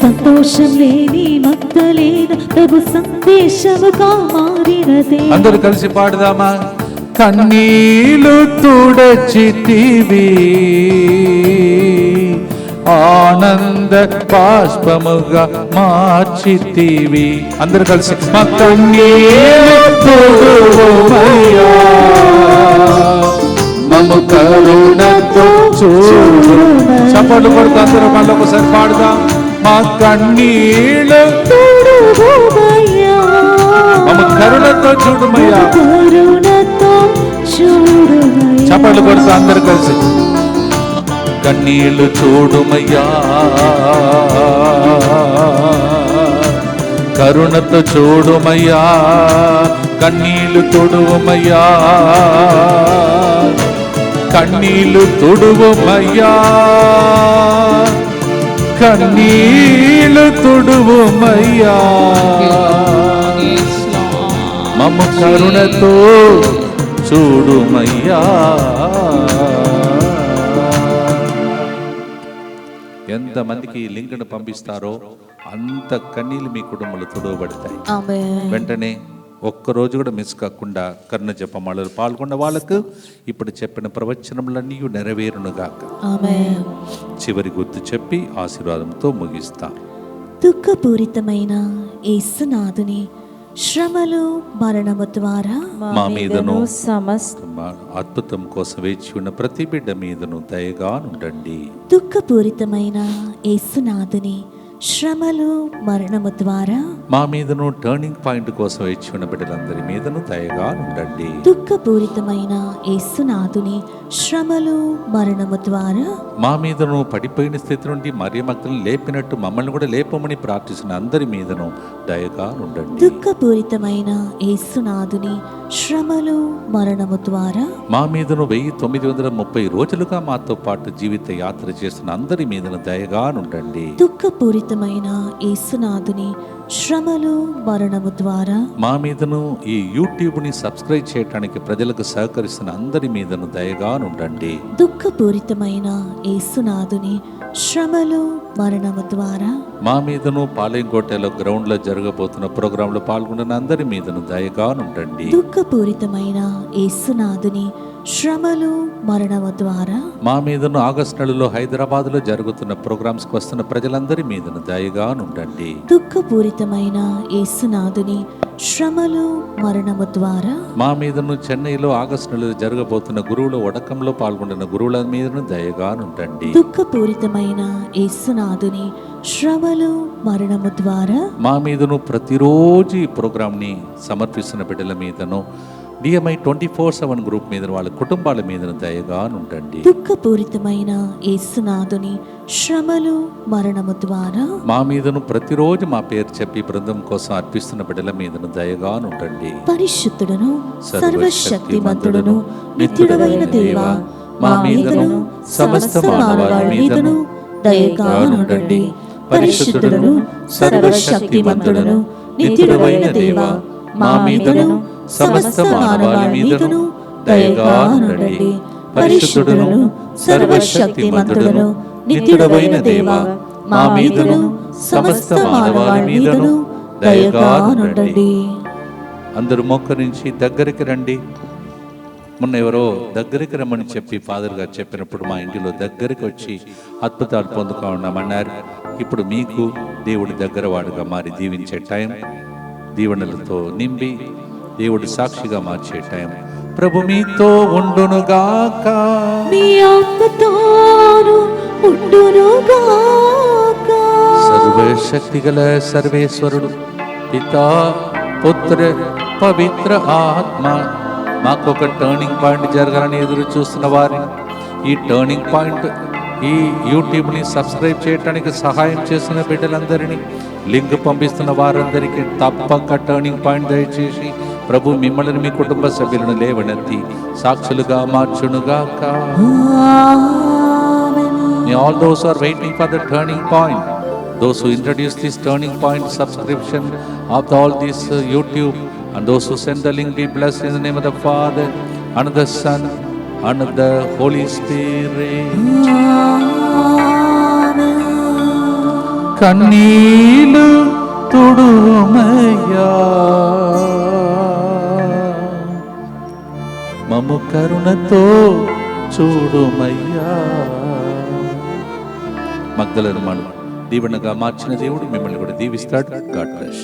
[SPEAKER 3] సంతోషం లేని మగ్దలేనా ప్రభు సందేశముగా మారినదే.
[SPEAKER 1] అందరూ కలిసి పాడదామా? కన్నీలు తుడచితివి, ఆనంద బాష్పముగా మార్చితివి. అందరూ కలిసి కన్నీలు తుడువయ్యా, మమ్ము కరుణతో చూడు. చప్పట్లు కొడుతూ అందరూ మళ్ళీ ఒకసారి పాడదాం. మా కన్నీళ్ళు
[SPEAKER 3] తుడువయ్యా,
[SPEAKER 1] మమ్ము కరుణతో చూడుమయ్యా.
[SPEAKER 3] కరుణతో చూడుమయ్యా.
[SPEAKER 1] చప్పట్లు కొడుతూ అందరూ కలిసి కన్నీళ్ళు చూడుమయ్యా, కరుణతో చూడుమయ్యా, కన్నీళ్ళు తుడువమయ్యా, కన్నీళ్ళు తుడువమయ్యా, కన్నీళ్ళు తుడువమయ్యా. మమ్ము కరుణతో చూడుమయ్యా. ఎంతమందికి ఈ లింక్ను పంపిస్తారో అంత కన్నీళ్ళు మీ కుటుంబంలో తుడవబడతాయి. వెంటనే ఒక్కరోజు కూడా మిస్ కాకుండా కర్ణ జపమాలలో పాల్గొన్న వాళ్ళకు ఇప్పుడు చెప్పిన ప్రవచనములన్నీ నెరవేరునుగాక. చివరి గుర్తు చెప్పి ఆశీర్వాదంతో ముగిస్తాం.
[SPEAKER 3] దుఃఖపూరితమైన యేసునాథుని శ్రమలు మరణము ద్వారా
[SPEAKER 1] మా మీదను
[SPEAKER 2] సమస్త
[SPEAKER 1] అద్భుతం కోసం వేచి ఉన్న ప్రతి బిడ్డ మీదను దయగా ఉండండి.
[SPEAKER 3] దుఃఖపూరితమైన యేసునాథుని శ్రమలు మరణము ద్వారా
[SPEAKER 1] మా మీదను టర్నింగ్ పాయింట్ కోసం వేచి ఉన్న బిడ్డలందరి మీదను దయగా ఉండండి.
[SPEAKER 3] దుఃఖపూరితమైన యేసునాథుని శ్రమలు మరణము ద్వారా
[SPEAKER 1] మా మీదను పడిపోయిన స్థితి నుండి మరియ మగ్దలను లేపినట్టు మమ్మల్ని కూడా లేపమని ప్రార్థిస్తున్న అందరి మీదను దయగా ఉండండి.
[SPEAKER 3] దుఃఖపూరితమైన యేసునాథుని శ్రమలు మరణము ద్వారా
[SPEAKER 1] మా మీదను 1930 రోజులుగా మాతో పాటు జీవిత యాత్ర చేస్తున్న అందరి మీదను దయగా ఉండండి.
[SPEAKER 3] దుఃఖపూరితమైన యేసునాథుని శ్రమలు మరణము ద్వారా
[SPEAKER 1] మా మీదను ఈ యూట్యూబ్ని సబ్స్క్రైబ్ చేయడానికి ప్రజలకు సహకరిస్తున్న అందరి మీదను దయగా ఉండండి.
[SPEAKER 3] దుఃఖపూరితమైన యేసునాథుని శ్రమలు మరణము ద్వారా
[SPEAKER 1] మా మీదను పాలెంకోటలో గ్రౌండ్లో జరగబోతున్న ప్రోగ్రాంలో పాల్గొన్న అందరి మీదను దయగా ఉండండి.
[SPEAKER 3] దుఃఖపూరితమైన యేసునాథుని శ్రమలు మరణము ద్వారా
[SPEAKER 1] మా మీదను ఆగస్టు నెలలో హైదరాబాద్లో జరుగుతున్న ప్రోగ్రామ్స్కి వస్తున్న ప్రజలందరి మీదను దయగా ఉండండి.
[SPEAKER 3] దుఃఖపూరితమైన యేసునాథుని శ్రమలు మరణము ద్వారా
[SPEAKER 1] మా మీదను చెన్నైలో ఆగస్టు నెలలో జరగబోతున్న గురువుల వడకంలో పాల్గొంటున్న గురువుల మీదను దయగా ఉండండి.
[SPEAKER 3] దుఃఖపూరితమైన యేసునాథుని శ్రమలు మరణము ద్వారా
[SPEAKER 1] మా మీదను ప్రతిరోజు ఈ ప్రోగ్రాంని సమర్పిస్తున్న బిడ్డల మీదను DMI 24/7 గ్రూప్ మీద వాళ్ళ కుటుంబాల మీద దయగా ఉండండి.
[SPEAKER 3] దుఃఖపూరితమైన యేసునాథుని శ్రమలు మరణము ద్వారా
[SPEAKER 1] మా మీదను ప్రతిరోజు మా పేరు చెప్పి బృందం కోసం అర్పిస్తున్న బిడ్డల మీదను దయగా ఉండండి.
[SPEAKER 3] పరిశుద్ధుడను సర్వశక్తిమంతుడను నిత్యుడైన దేవా, మా మీదను సమస్త మానవాళి మీదను దయగా ఉండండి. పరిశుద్ధుడను సర్వశక్తిమంతుడను నిత్యుడైన దేవా, మా మీదను సమస్త మానవాళి మీదను దయగా ఉండండి. పరిశుద్ధుడను సర్వశక్తిమంతుడను నిత్యుడైన దేవా, మా మీదను సమస్త మానవాళి మీదను దయగా ఉండండి.
[SPEAKER 1] అందరూ మోకరించి దగ్గరికి రండి. మొన్న ఎవరో దగ్గరికి రమ్మని చెప్పి ఫాదర్ గారు చెప్పినప్పుడు మా ఇంటిలో దగ్గరికి వచ్చి అద్భుతాలు పొందుకోమన్నారు. ఇప్పుడు మీకు దేవుడి దగ్గర వాడుగా మారి దీవించే టైం, దీవెనలతో నింపి దేవుడి సాక్షిగా మార్చే టైం. ప్రభు మీతో ఉండునుగాక,
[SPEAKER 3] మీ ఆత్మతోను ఉండునుగాక.
[SPEAKER 1] సర్వశక్తి గల సర్వేశ్వరుడు పితా పుత్ర పవిత్ర ఆత్మ మాకొక టర్నింగ్ పాయింట్ జరగాలని ఎదురు చూస్తున్న వారిని, ఈ టర్నింగ్ పాయింట్ ఈ యూట్యూబ్ని సబ్స్క్రైబ్ చేయడానికి సహాయం చేస్తున్న బిడ్డలందరినీ, లింక్ పంపిస్తున్న వారందరికీ తప్పక టర్నింగ్ పాయింట్ దయచేసి ప్రభు మిమ్మల్ని మీ కుటుంబ సభ్యులను లేవనెత్తి సాక్షులుగా మార్చునుగాక. All those who are waiting for the turning point, those who introduce this turning point subscription of all this YouTube, and those who send the link, be blessed in the name of the Father and the Son and the Holy Spirit. కన్నీలు తుడుమయ్యా, మము కరుణతో చూడుమయ్యా. మగ్దలను మనం దీవెనగా మార్చిన దేవుడు మిమ్మల్ని కూడా దీవిస్తాడు. God bless.